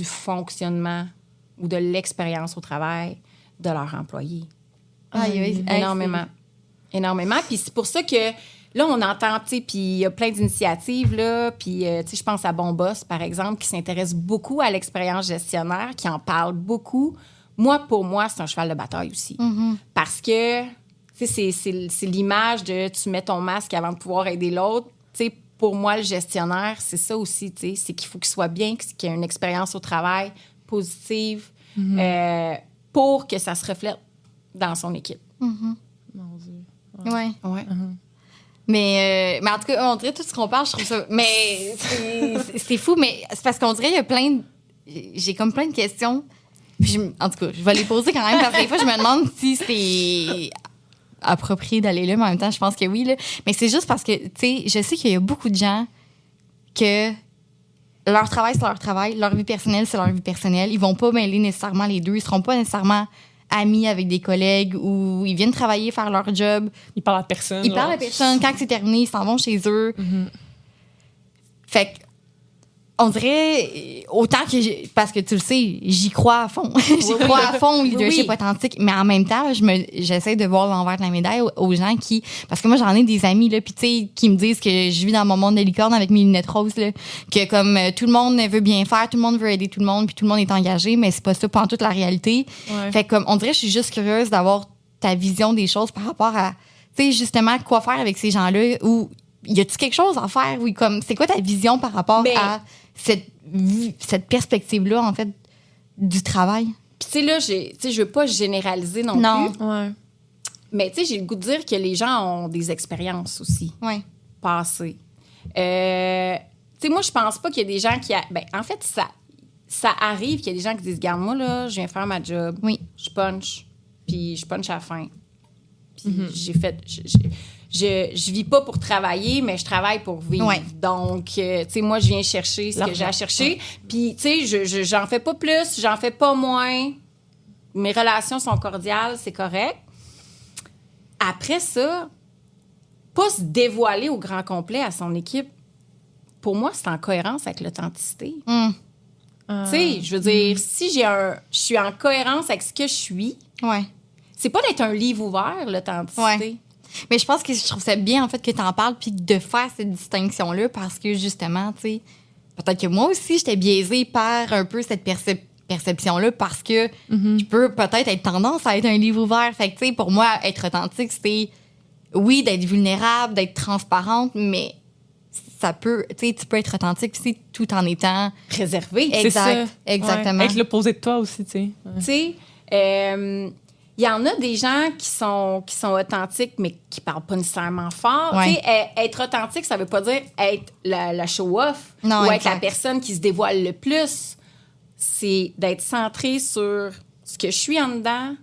fonctionnement ou de l'expérience au travail de leurs employés. Énormément. Énormément. Puis c'est pour ça que là, on entend, tu sais, puis il y a plein d'initiatives, là, puis, tu sais, je pense à Bon Boss, par exemple, qui s'intéresse beaucoup à l'expérience gestionnaire, qui en parle beaucoup. Pour moi, c'est un cheval de bataille aussi. Parce que, tu sais, c'est l'image de tu mets ton masque avant de pouvoir aider l'autre. Tu sais, pour moi, le gestionnaire, c'est ça aussi, tu sais, c'est qu'il faut qu'il soit bien, qu'il ait une expérience au travail positive pour que ça se reflète dans son équipe. Mon Dieu. Ouais. Ouais. Mais en tout cas, on dirait tout ce qu'on parle, je trouve ça. Mais c'est fou, mais c'est parce qu'on dirait qu'il y a j'ai comme plein de questions. Puis en tout cas, je vais les poser quand même parce que des fois, je me demande si c'est approprié d'aller là, mais en même temps, je pense que oui. Là. Mais c'est juste parce que, tu sais, je sais qu'il y a beaucoup de gens que leur travail, c'est leur travail, leur vie personnelle, c'est leur vie personnelle. Ils vont pas mêler nécessairement les deux. Ils seront pas nécessairement amis avec des collègues ou ils viennent travailler, faire leur job. Ils parlent à personne. Ils parlent à personne. Quand c'est terminé, ils s'en vont chez eux. Fait que, on dirait, autant que parce que tu le sais, j'y crois à fond. J'y crois à fond au leadership authentique. Mais en même temps, j'essaie de voir l'envers de la médaille aux gens qui... Parce que moi, j'en ai des amis, là, puis tu sais, qui me disent que je vis dans mon monde de licorne avec mes lunettes roses, là, que comme tout le monde veut bien faire, tout le monde veut aider tout le monde, puis tout le monde est engagé, mais c'est pas ça, pas en toute la réalité. Ouais. Fait que, comme, on dirait, je suis juste curieuse d'avoir ta vision des choses par rapport à, tu sais, justement, quoi faire avec ces gens-là, ou y a-tu quelque chose à faire? Oui, comme, c'est quoi ta vision par rapport à cette perspective-là, en fait, du travail? Puis, tu sais, là, je veux pas généraliser non plus. Ouais. Mais, tu sais, j'ai le goût de dire que les gens ont des expériences aussi Oui. passées. Tu sais, moi, je pense pas qu'il y a des gens qui... en fait, ça arrive qu'il y a des gens qui disent, regarde, moi, là, je viens faire ma job. Oui. Je punch. Puis je punch à la fin. Puis j'ai fait... Je vis pas pour travailler, mais je travaille pour vivre. Ouais. Donc, tu sais, moi, je viens chercher ce que j'ai à chercher. Puis, tu sais, j'en fais pas plus, j'en fais pas moins. Mes relations sont cordiales, c'est correct. Après ça, pas se dévoiler au grand complet à son équipe, pour moi, c'est en cohérence avec l'authenticité. Tu sais, je veux dire, si je suis en cohérence avec ce que je suis, Ouais. c'est pas d'être un livre ouvert, l'authenticité. Ouais. Mais je pense que je trouve ça bien, en fait, que tu en parles puis de faire cette distinction-là parce que, justement, tu sais, peut-être que moi aussi, j'étais biaisée par un peu cette perception-là parce que je peux peut-être être tendance à être un livre ouvert. Fait que, tu sais, pour moi, être authentique, c'est, oui, d'être vulnérable, d'être transparente, mais ça peut, tu sais, tu peux être authentique aussi tout en étant... Réservé. C'est ça. Exactement. Ouais. Être l'opposé de toi aussi, tu sais. Ouais. Tu sais, il y en a des gens qui sont authentiques, mais qui parlent pas nécessairement fort. Ouais. Tu sais, être authentique, ça veut pas dire être la show-off Non, ou exact. être la personne qui se dévoile le plus. C'est d'être centré sur ce que je suis en dedans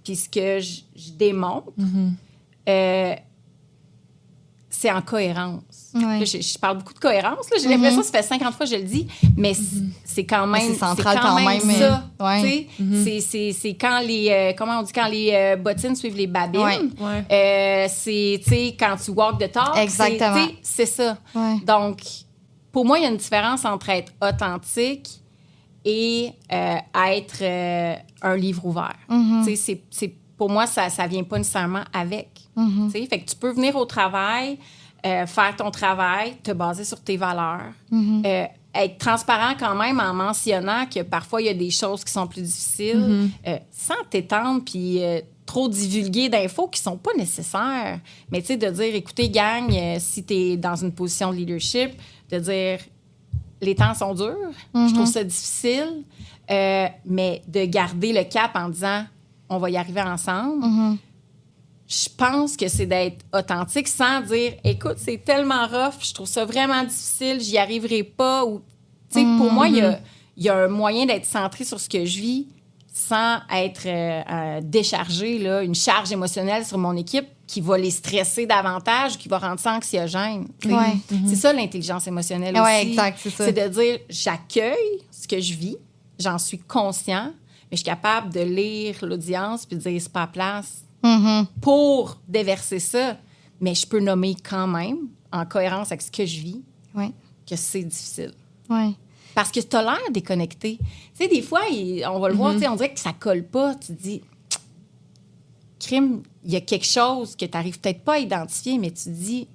puis ce que je démontre. C'est en cohérence. Ouais. Là, je parle beaucoup de cohérence. Là. J'ai l'impression que ça fait 50 fois que je le dis, mais c'est quand même, c'est central quand même, ça. ouais. Tu sais. C'est quand les comment on dit, quand les bottines suivent les babines. Ouais. C'est, tu sais, quand tu walk the talk. Exactement. C'est ça. Ouais. Donc, pour moi, il y a une différence entre être authentique et être un livre ouvert. Tu sais, pour moi, ça vient pas nécessairement avec. Tu sais, fait que tu peux venir au travail, faire ton travail, te baser sur tes valeurs, être transparent quand même en mentionnant que parfois, il y a des choses qui sont plus difficiles, sans t'étendre puis trop divulguer d'infos qui sont pas nécessaires. Mais tu sais, de dire, écoutez, gang, si tu es dans une position de leadership, de dire, les temps sont durs, je trouve ça difficile, mais de garder le cap en disant, on va y arriver ensemble. Je pense que c'est d'être authentique sans dire, écoute, c'est tellement rough, je trouve ça vraiment difficile, j'y arriverai pas. Ou, tu sais, pour moi, il y a un moyen d'être centré sur ce que je vis sans être déchargé, là, une charge émotionnelle sur mon équipe qui va les stresser davantage, qui va rendre ça anxiogène. C'est ça l'intelligence émotionnelle aussi. Oui, exact, c'est ça. C'est de dire, j'accueille ce que je vis, j'en suis conscient, mais je suis capable de lire l'audience puis de dire, c'est pas à place pour déverser ça. Mais je peux nommer quand même, en cohérence avec ce que je vis, que c'est difficile. Parce que tu as l'air déconnecté. Tu sais, des fois, on va le voir, on dirait que ça colle pas. Tu te dis, crime, il y a quelque chose que tu n'arrives peut-être pas à identifier, mais tu te dis,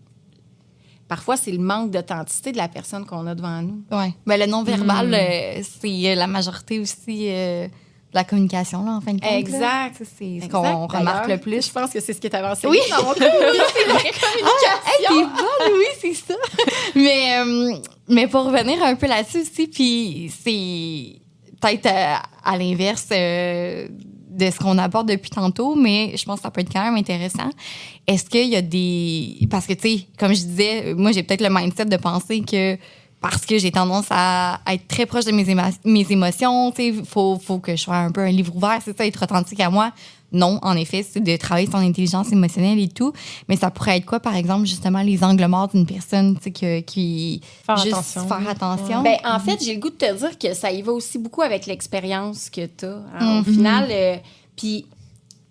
parfois, c'est le manque d'authenticité de la personne qu'on a devant nous. Oui. Ben, le non-verbal, c'est la majorité aussi de la communication, là, en fin de compte. Exact. C'est ce qu'on remarque le plus. Je pense que c'est ce qui est avancé dans mon cours. C'est la communication. T'es bonne, oui, c'est ça. Mais pour revenir un peu là-dessus aussi, puis c'est peut-être à l'inverse de ce qu'on aborde depuis tantôt, mais je pense que ça peut être quand même intéressant. Est-ce qu'il y a des... Parce que, tu sais, comme je disais, moi, j'ai peut-être le mindset de penser que parce que j'ai tendance à être très proche de mes émotions, tu sais, faut que je sois un peu un livre ouvert, c'est ça, être authentique à moi. Non, en effet, c'est de travailler son intelligence émotionnelle et tout. Mais ça pourrait être quoi, par exemple, justement, les angles morts d'une personne, tu sais, qui... Faire juste attention. faire attention. Ben, en fait, j'ai le goût de te dire que ça y va aussi beaucoup avec l'expérience que tu as. Au final, puis,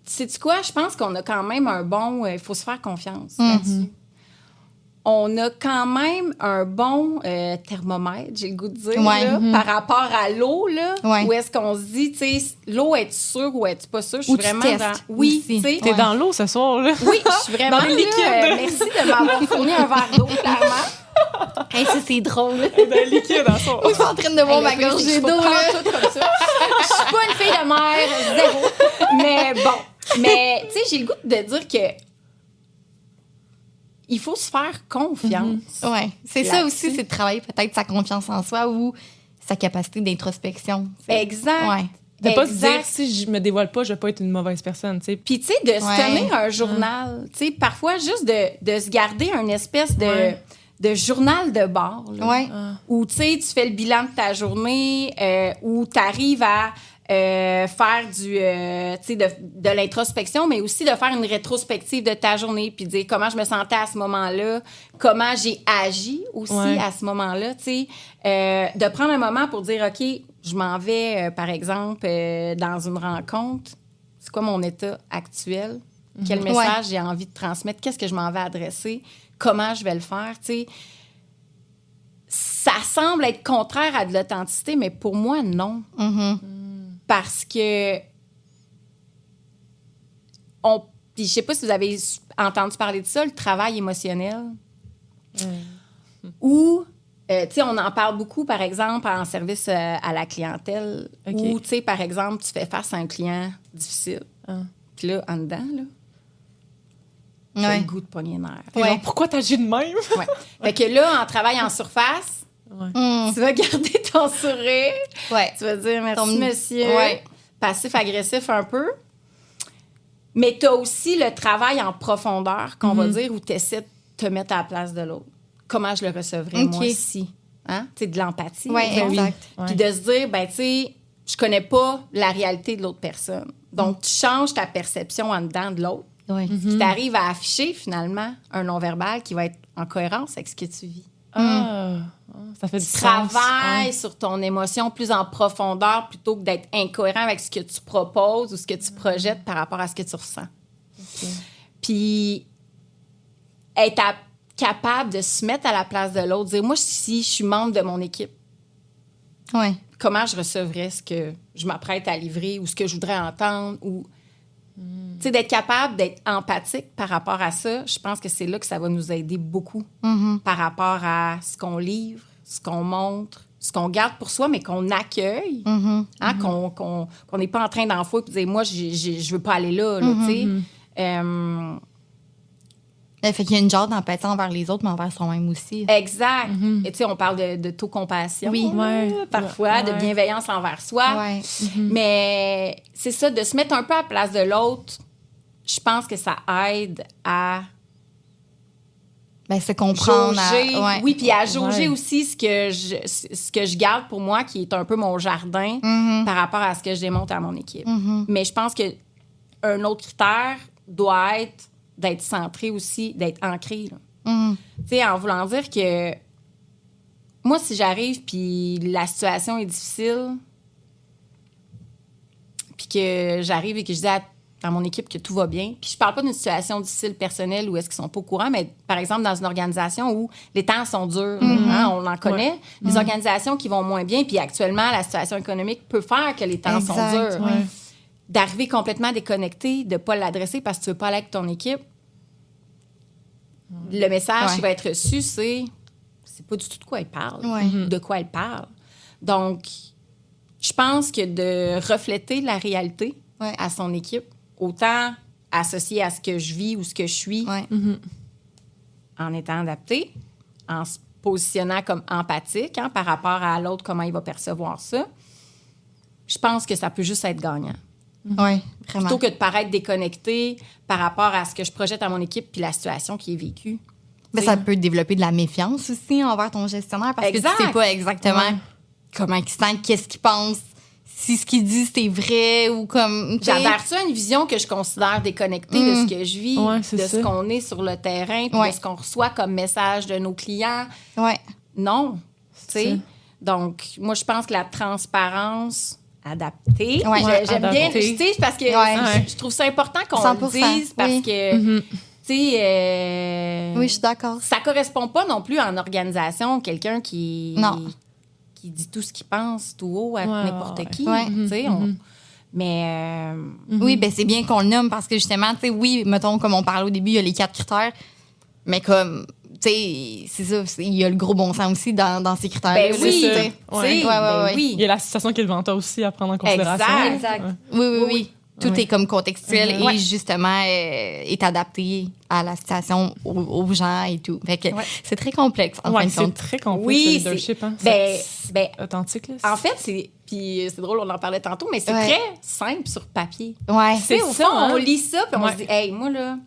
sais-tu quoi? Je pense qu'on a quand même un bon... Il faut se faire confiance là-dessus. On a quand même un bon thermomètre, j'ai le goût de dire, là, par rapport à l'eau, là, où est-ce qu'on se dit, tu sais, l'eau, es-tu sûre ou es-tu pas sûre? Je suis vraiment dans... Oui, tu sais. T'es dans l'eau ce soir, là. Oui, je suis vraiment dans les liquides. Merci de m'avoir fourni un verre d'eau, clairement. Hey, ça, c'est drôle. Dans le liquide, en soi. Je suis en train de boire ma gorgée d'eau, là. Tout comme ça. Je suis pas une fille de mer, zéro. Mais bon. Mais, tu sais, j'ai le goût de dire que il faut se faire confiance. Oui, c'est ça aussi, c'est de travailler peut-être sa confiance en soi ou sa capacité d'introspection. Exact. Ouais. De pas se dire, si je me dévoile pas, je vais pas être une mauvaise personne, tu sais. Puis, tu sais, de se tenir un journal. Tu sais, parfois, juste de se garder une espèce de journal de bord. Là, où, tu sais, tu fais le bilan de ta journée, où tu arrives à faire de l'introspection, mais aussi de faire une rétrospective de ta journée, puis dire comment je me sentais à ce moment-là, comment j'ai agi aussi à ce moment-là, tu sais, de prendre un moment pour dire, OK, je m'en vais, par exemple, dans une rencontre, c'est quoi mon état actuel, quel message j'ai envie de transmettre, qu'est-ce que je m'en vais adresser, comment je vais le faire, tu sais. Ça semble être contraire à de l'authenticité, mais pour moi, non. Parce que puis je sais pas si vous avez entendu parler de ça, le travail émotionnel. Ou, tu sais, on en parle beaucoup, par exemple, en service à la clientèle. Ou, tu sais, par exemple, tu fais face à un client difficile. Puis là, en dedans, là, tu as le goût de pogner nerf. Alors, pourquoi t'agis de même? Fait que là, en travail en surface, tu vas garder ton sourire. Tu vas dire merci, monsieur. Passif-agressif un peu. Mais tu as aussi le travail en profondeur, qu'on va dire, où tu essaies de te mettre à la place de l'autre. Comment je le recevrais, moi, si? Hein? Tu sais, de l'empathie. Exact. Puis de se dire, ben, tu sais, je connais pas la réalité de l'autre personne. Donc, tu changes ta perception en dedans de l'autre. Puis tu arrives à afficher, finalement, un non-verbal qui va être en cohérence avec ce que tu vis. Ça fait du tu sens. travailles sur ton émotion plus en profondeur plutôt que d'être incohérent avec ce que tu proposes ou ce que tu projettes par rapport à ce que tu ressens. Puis, être capable de se mettre à la place de l'autre, dire, moi, si je suis membre de mon équipe, Ouais. comment je recevrais ce que je m'apprête à livrer ou ce que je voudrais entendre ou... Tu sais, d'être capable d'être empathique par rapport à ça, je pense que c'est là que ça va nous aider beaucoup par rapport à ce qu'on livre, ce qu'on montre, ce qu'on garde pour soi, mais qu'on accueille, hein, qu'on n'est pas en train d'enfouir et de dire, moi, je veux pas aller là, tu sais. Fait qu'il y a une genre d'empathie envers les autres, mais envers soi-même aussi. Exact. Et tu sais, on parle d'autocompassion, Oui. parfois, de bienveillance envers soi. Ouais. Mais c'est ça, de se mettre un peu à la place de l'autre, je pense que ça aide à Ben, se comprendre. jauger. Ouais. Oui, puis à jauger Ouais. aussi ce que je garde pour moi, qui est un peu mon jardin par rapport à ce que je démontre à mon équipe. Mais je pense qu'un autre critère doit être d'être centré aussi, d'être ancré. Tu sais, en voulant dire que moi, si j'arrive puis la situation est difficile, puis que j'arrive et que je dis à mon équipe que tout va bien, puis je parle pas d'une situation difficile personnelle où est-ce qu'ils sont pas au courant, mais par exemple dans une organisation où les temps sont durs, hein, on en connaît, des organisations qui vont moins bien, puis actuellement, la situation économique peut faire que les temps sont durs. Ouais. D'arriver complètement déconnecté, de pas l'adresser parce que tu veux pas aller avec ton équipe, le message qui va être reçu, c'est pas du tout de quoi elle parle, Ouais. de quoi elle parle. Donc, je pense que de refléter la réalité à son équipe, autant associée à ce que je vis ou ce que je suis, Ouais. en étant adapté, en se positionnant comme empathique par rapport à l'autre, comment il va percevoir ça, je pense que ça peut juste être gagnant. Oui, vraiment. Plutôt que de paraître déconnecté par rapport à ce que je projette à mon équipe puis la situation qui est vécue. Mais ça peut développer de la méfiance aussi envers ton gestionnaire parce Exact. que tu sais pas exactement comment il sent, qu'est-ce qu'il pense, si ce qu'il dit c'est vrai ou comme. J'adhère-tu à une vision que je considère déconnectée de ce que je vis, Ouais, de c'est ce ça. qu'on est sur le terrain, puis de ce qu'on reçoit comme message de nos clients? Ouais. Non. Tu sais? ça. Donc, moi, je pense que la transparence adaptée, Ouais, j'aime bien, adaptée. tu sais, parce que je trouve ça important qu'on 100%, le dise, parce oui. que, tu sais... Oui, je suis d'accord. Ça correspond pas non plus en organisation, quelqu'un qui dit tout ce qu'il pense tout haut à n'importe qui. Ouais. Tu sais, mais Oui, ben c'est bien qu'on le nomme parce que justement, tu sais, oui, mettons, comme on parlait au début, il y a les 4 critères, mais comme, tu sais, c'est ça, il y a le gros bon sens aussi dans ces critères-là. ben oui, tu sais. tu sais, Ouais, ben ouais. oui. Il y a la situation qui est devant toi aussi à prendre en considération. Exact. Ouais. Oui. Tout est comme contextuel et justement est adapté à la situation, aux gens et tout. Fait que c'est très complexe, en fin Ouais, de c'est compte. très complexe, Oui, le leadership. Hein? Ben, Authentique, là. en fait, puis c'est drôle, on en parlait tantôt, mais c'est très simple sur papier. Ouais. Tu sais, au ça, fond, hein? on lit ça, puis on Ouais. se dit, hey, moi, là,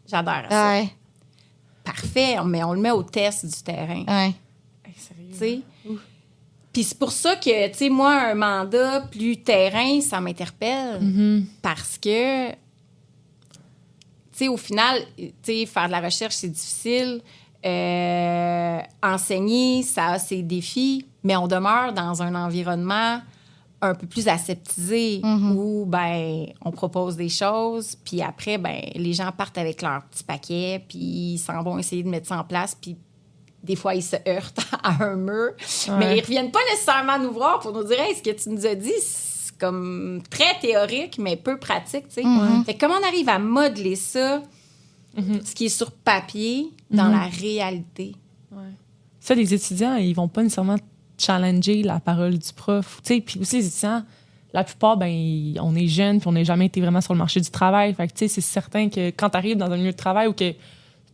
j'adhère à ça. Ouais. Parfait, mais on le met au test du terrain. Ouais. Hey, sérieux. Tu sais. Puis c'est pour ça que, tu sais, moi, un mandat plus terrain, ça m'interpelle. Parce que, tu sais, au final, tu sais, faire de la recherche, c'est difficile. Enseigner, ça a ses défis, mais on demeure dans un environnement un peu plus aseptisé où, ben, on propose des choses, puis après, ben, les gens partent avec leur petit paquet, puis ils s'en vont essayer de mettre ça en place, puis des fois, ils se heurtent à un mur. Mais ils reviennent pas nécessairement nous voir pour nous dire, hey, ce que tu nous as dit, c'est comme très théorique, mais peu pratique, tu sais. Fait que comment on arrive à modeler ça, ce qui est sur papier, dans la réalité? Ça, les étudiants, ils vont pas nécessairement challenger la parole du prof. Tu sais, puis aussi, les étudiants, la plupart, ben, on est jeunes, puis on n'a jamais été vraiment sur le marché du travail. Fait que, tu sais, c'est certain que quand tu arrives dans un milieu de travail ou que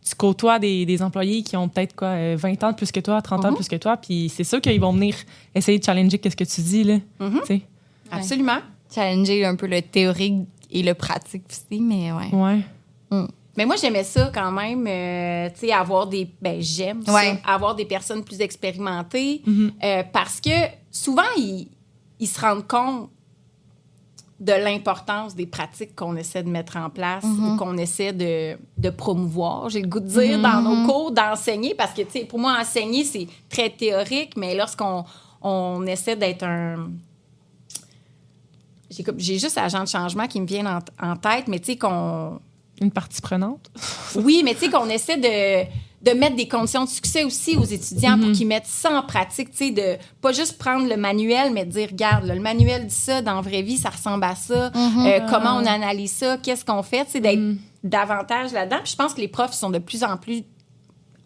tu côtoies des employés qui ont peut-être 20 ans de plus que toi, 30 ans de plus que toi, puis c'est sûr qu'ils vont venir essayer de challenger qu'est-ce que tu dis, là. Tu sais. Absolument. Challenger un peu le théorique et le pratique aussi, mais ouais. Ouais. Mais moi, j'aimais ça quand même, tu sais, avoir des... Ben, j'aime ça, avoir des personnes plus expérimentées, parce que souvent, ils se rendent compte de l'importance des pratiques qu'on essaie de mettre en place ou qu'on essaie de promouvoir. J'ai le goût de dire dans nos cours d'enseigner, parce que, tu sais, pour moi, enseigner, c'est très théorique, mais lorsqu'on essaie d'être un... J'ai juste agent de changement qui me vient en tête, mais tu sais, qu'on... Une partie prenante. Oui, mais tu sais, qu'on essaie de mettre des conditions de succès aussi aux étudiants pour qu'ils mettent ça en pratique, tu sais, de pas juste prendre le manuel, mais de dire, regarde, là, le manuel dit ça, dans la vraie vie, ça ressemble à ça, comment on analyse ça, qu'est-ce qu'on fait, tu sais, d'être davantage là-dedans. Puis je pense que les profs sont de plus en plus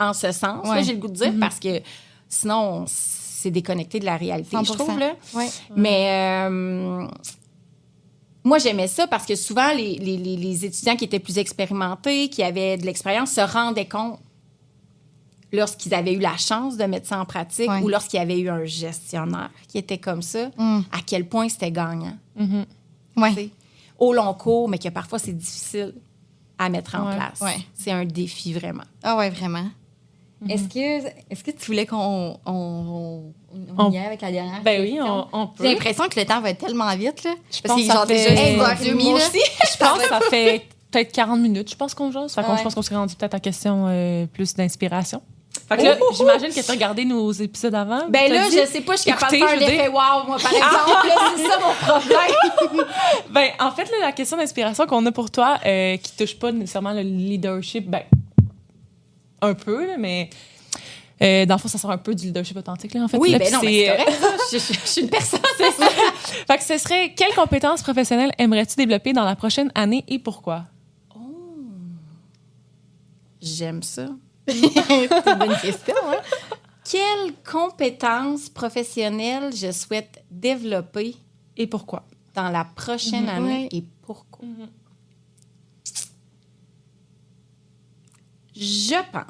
en ce sens, là, j'ai le goût de dire, parce que sinon, c'est déconnecté de la réalité, 100%. je trouve, là. Ouais. Mais moi, j'aimais ça parce que souvent, les étudiants qui étaient plus expérimentés, qui avaient de l'expérience, se rendaient compte lorsqu'ils avaient eu la chance de mettre ça en pratique ou lorsqu'il y avait eu un gestionnaire qui était comme ça, à quel point c'était gagnant. Ouais. Au long cours, mais que parfois, c'est difficile à mettre en place. Ouais. C'est un défi, vraiment. Ah ouais, vraiment. Est-ce que tu voulais qu'on y aille avec la dernière Ben oui, question? on peut. J'ai l'impression que le temps va tellement vite, là. Je Parce pense qu'il que est ça genre fait- déjà Hey, 6h30, moi là. aussi. Je pense que ça fait peut-être 40 minutes, je pense qu'on jase. Fait que je pense qu'on serait rendu peut-être en question plus d'inspiration. Fait que là, j'imagine que tu as regardé nos épisodes avant. Ben là, t'as dit? je sais pas, je suis capable de Écoutez, faire je veux l'effet wow, moi, par exemple. Là, c'est ça mon problème. Ben, en fait, là, la question d'inspiration qu'on a pour toi, qui touche pas nécessairement le leadership, ben, un peu, là, mais dans le fond, ça sort un peu du leadership authentique, là, en fait. Oui, là, ben non, puis mais c'est correct, ça. Je suis une personne. c'est ça. Fait que ce serait, quelles compétences professionnelles aimerais-tu développer dans la prochaine année et pourquoi? J'aime ça. C'est une bonne question, hein? Quelles compétences professionnelles je souhaite développer Et pourquoi? dans la prochaine année Ouais. et pourquoi? Je pense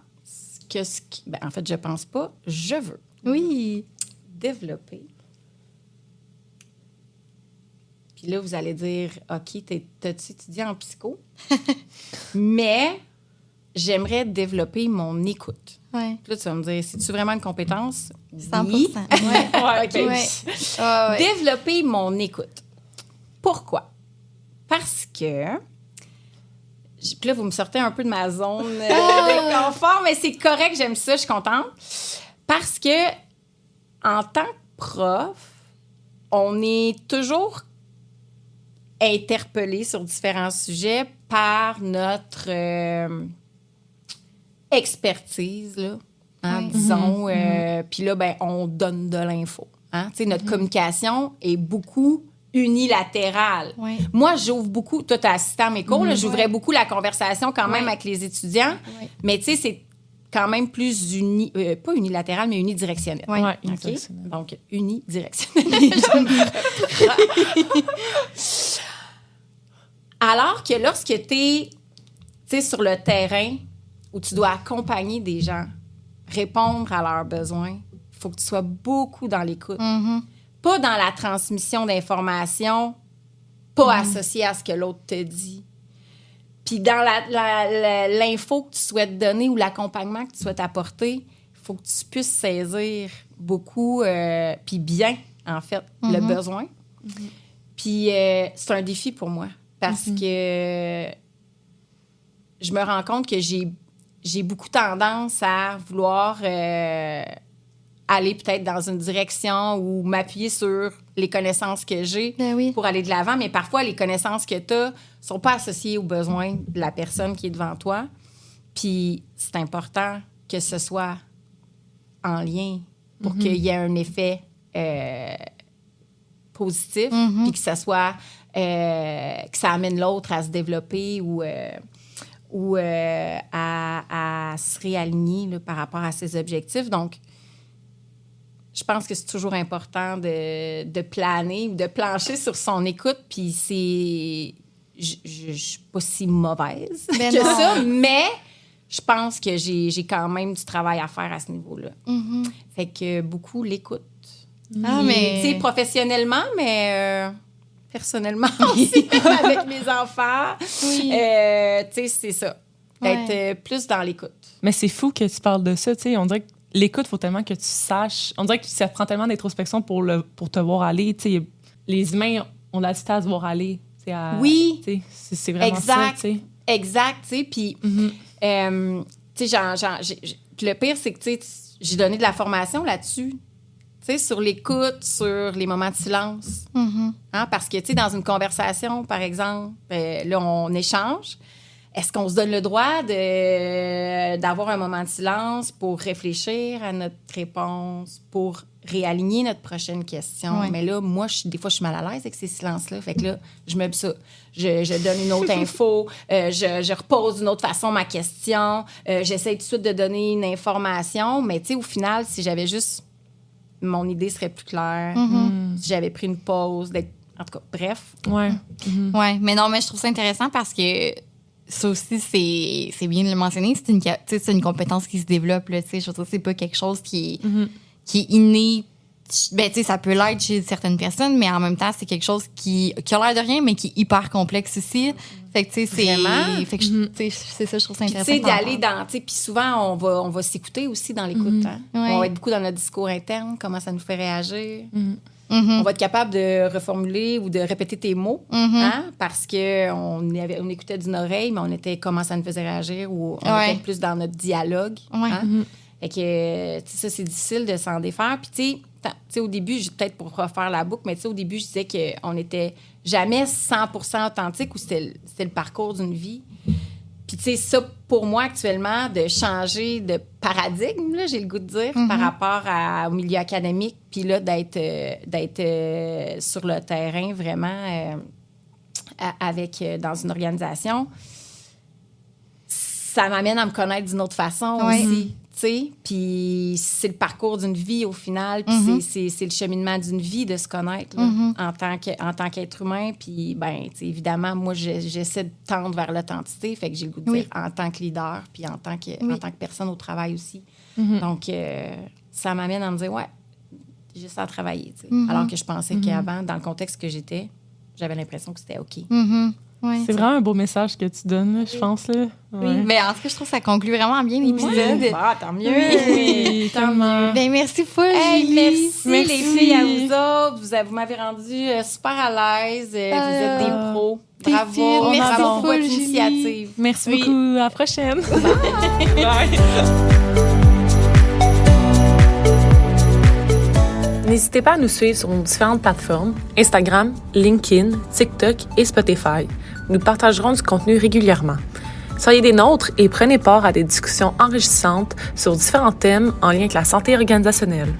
que en fait, je pense pas, je veux Oui. développer. Puis là, vous allez dire, OK, t'as-tu étudié en psycho? Mais j'aimerais développer mon écoute. Ouais. Puis là, tu vas me dire, c'est-tu vraiment une compétence? 100%. Oui. Ouais. Ouais, OK. Ouais. Ah ouais. Développer mon écoute. Pourquoi? Parce que... Puis là, vous me sortez un peu de ma zone de confort, mais c'est correct, j'aime ça, je suis contente. Parce que, en tant que prof, on est toujours interpellé sur différents sujets par notre expertise, là, hein, Oui. disons. Puis là, ben, on donne de l'info. Hein? Tu sais, notre communication est beaucoup unilatérale. Ouais. Moi, j'ouvre beaucoup... Toi, tu as assisté à mes cours, là, j'ouvrais beaucoup la conversation quand même avec les étudiants. Ouais. Mais tu sais, c'est quand même plus pas unilatéral, mais unidirectionnel. Ouais. Ouais, OK? unidirectionnel. Donc, unidirectionnel. Alors que lorsque tu es sur le terrain où tu dois accompagner des gens, répondre à leurs besoins, il faut que tu sois beaucoup dans l'écoute. Pas dans la transmission d'informations, pas associée à ce que l'autre te dit. Puis dans l'info que tu souhaites donner ou l'accompagnement que tu souhaites apporter, il faut que tu puisses saisir beaucoup, puis bien, en fait, le besoin. Puis c'est un défi pour moi parce que je me rends compte que j'ai beaucoup tendance à vouloir aller peut-être dans une direction ou m'appuyer sur les connaissances que j'ai Ben oui. pour aller de l'avant. Mais parfois, les connaissances que tu as sont pas associées aux besoins de la personne qui est devant toi. Puis c'est important que ce soit en lien pour qu'il y ait un effet positif, puis que ça soit que ça amène l'autre à se développer ou à se réaligner là, par rapport à ses objectifs. Donc, je pense que c'est toujours important de planer, de plancher sur son écoute, puis c'est... Je suis pas si mauvaise Ben que non. ça, mais je pense que j'ai quand même du travail à faire à ce niveau-là. Fait que beaucoup l'écoute. Ah, Puis, mais... tu sais, professionnellement, mais personnellement aussi, avec mes enfants. Oui. Tu sais, c'est ça. Ouais. Être plus dans l'écoute. Mais c'est fou que tu parles de ça, tu sais. On dirait que l'écoute, il faut tellement que tu saches. On dirait que ça te prend tellement d'introspection pour te voir aller. Tu sais, les humains ont la difficulté à se voir aller. Tu sais, Oui. Tu sais, c'est vraiment Exact. ça, tu sais. Exact, tu sais. Puis, tu sais, le pire, c'est que, tu sais, j'ai donné de la formation là-dessus. Tu sais, sur l'écoute, sur les moments de silence. Hein, parce que, tu sais, dans une conversation, par exemple, là, on échange. est-ce qu'on se donne le droit d'avoir un moment de silence pour réfléchir à notre réponse, pour réaligner notre prochaine question? Ouais. Mais là, moi, des fois, je suis mal à l'aise avec ces silences-là. Fait que là, je me dis ça. Je donne une autre info. Je repose d'une autre façon ma question. J'essaie tout de suite de donner une information. Mais tu sais, au final, si j'avais juste... Mon idée serait plus claire. Si j'avais pris une pause, en tout cas, bref. Ouais. Ouais, mais non, mais je trouve ça intéressant parce que ça aussi, c'est bien de le mentionner. C'est une compétence qui se développe. Là, je veux dire, c'est pas quelque chose qui est inné. Ben, tu sais, ça peut l'être chez certaines personnes, mais en même temps, c'est quelque chose qui a l'air de rien, mais qui est hyper complexe aussi. Fait que, tu sais, c'est... Vraiment? Fait que, c'est ça, je trouve ça Puis, intéressant. tu sais, d'aller dans... Puis souvent, on va s'écouter aussi dans l'écoute. Hein? Ouais. On va être beaucoup dans notre discours interne, comment ça nous fait réagir. Mhm. On va être capable de reformuler ou de répéter tes mots, hein? Parce qu'on écoutait d'une oreille, mais on était comment ça nous faisait réagir ou on était plus dans notre dialogue. Ouais. Hein? Fait que, tu sais, ça, c'est difficile de s'en défaire. Puis, tu sais, au début, peut-être pour refaire la boucle, mais tu sais, au début, je disais qu'on n'était jamais 100% authentique ou c'était le parcours d'une vie. Puis, tu sais, ça, pour moi, actuellement, de changer de paradigme, là, j'ai le goût de dire, par rapport au milieu académique, puis là, d'être sur le terrain, vraiment, dans une organisation, ça m'amène à me connaître d'une autre façon aussi. Tu sais, puis c'est le parcours d'une vie au final, puis c'est le cheminement d'une vie de se connaître là, en tant qu'être humain. Puis, ben, tu sais, évidemment, moi, j'essaie de tendre vers l'authenticité, fait que j'ai le goût de dire en tant que leader, puis en tant que personne au travail aussi. Donc, ça m'amène à me dire, ouais, j'ai juste à travailler, tu sais. Alors que je pensais qu'avant, dans le contexte que j'étais, j'avais l'impression que c'était OK. Ouais, c'est vraiment un beau message que tu donnes, là, je pense. Là. Ouais. Oui, mais en tout cas, je trouve que ça conclut vraiment bien l'épisode. Ah, tant mieux! Oui, tellement. Ben, merci full, Hey, Julie. merci les filles à vous autres. Vous m'avez rendu super à l'aise. Vous êtes des pros. T'es Bravo. fine. Merci Bravo pour votre full, Julie. initiative. Merci Oui. beaucoup. À la prochaine. Bye. N'hésitez pas à nous suivre sur nos différentes plateformes, Instagram, LinkedIn, TikTok et Spotify. Nous partagerons du contenu régulièrement. Soyez des nôtres et prenez part à des discussions enrichissantes sur différents thèmes en lien avec la santé organisationnelle.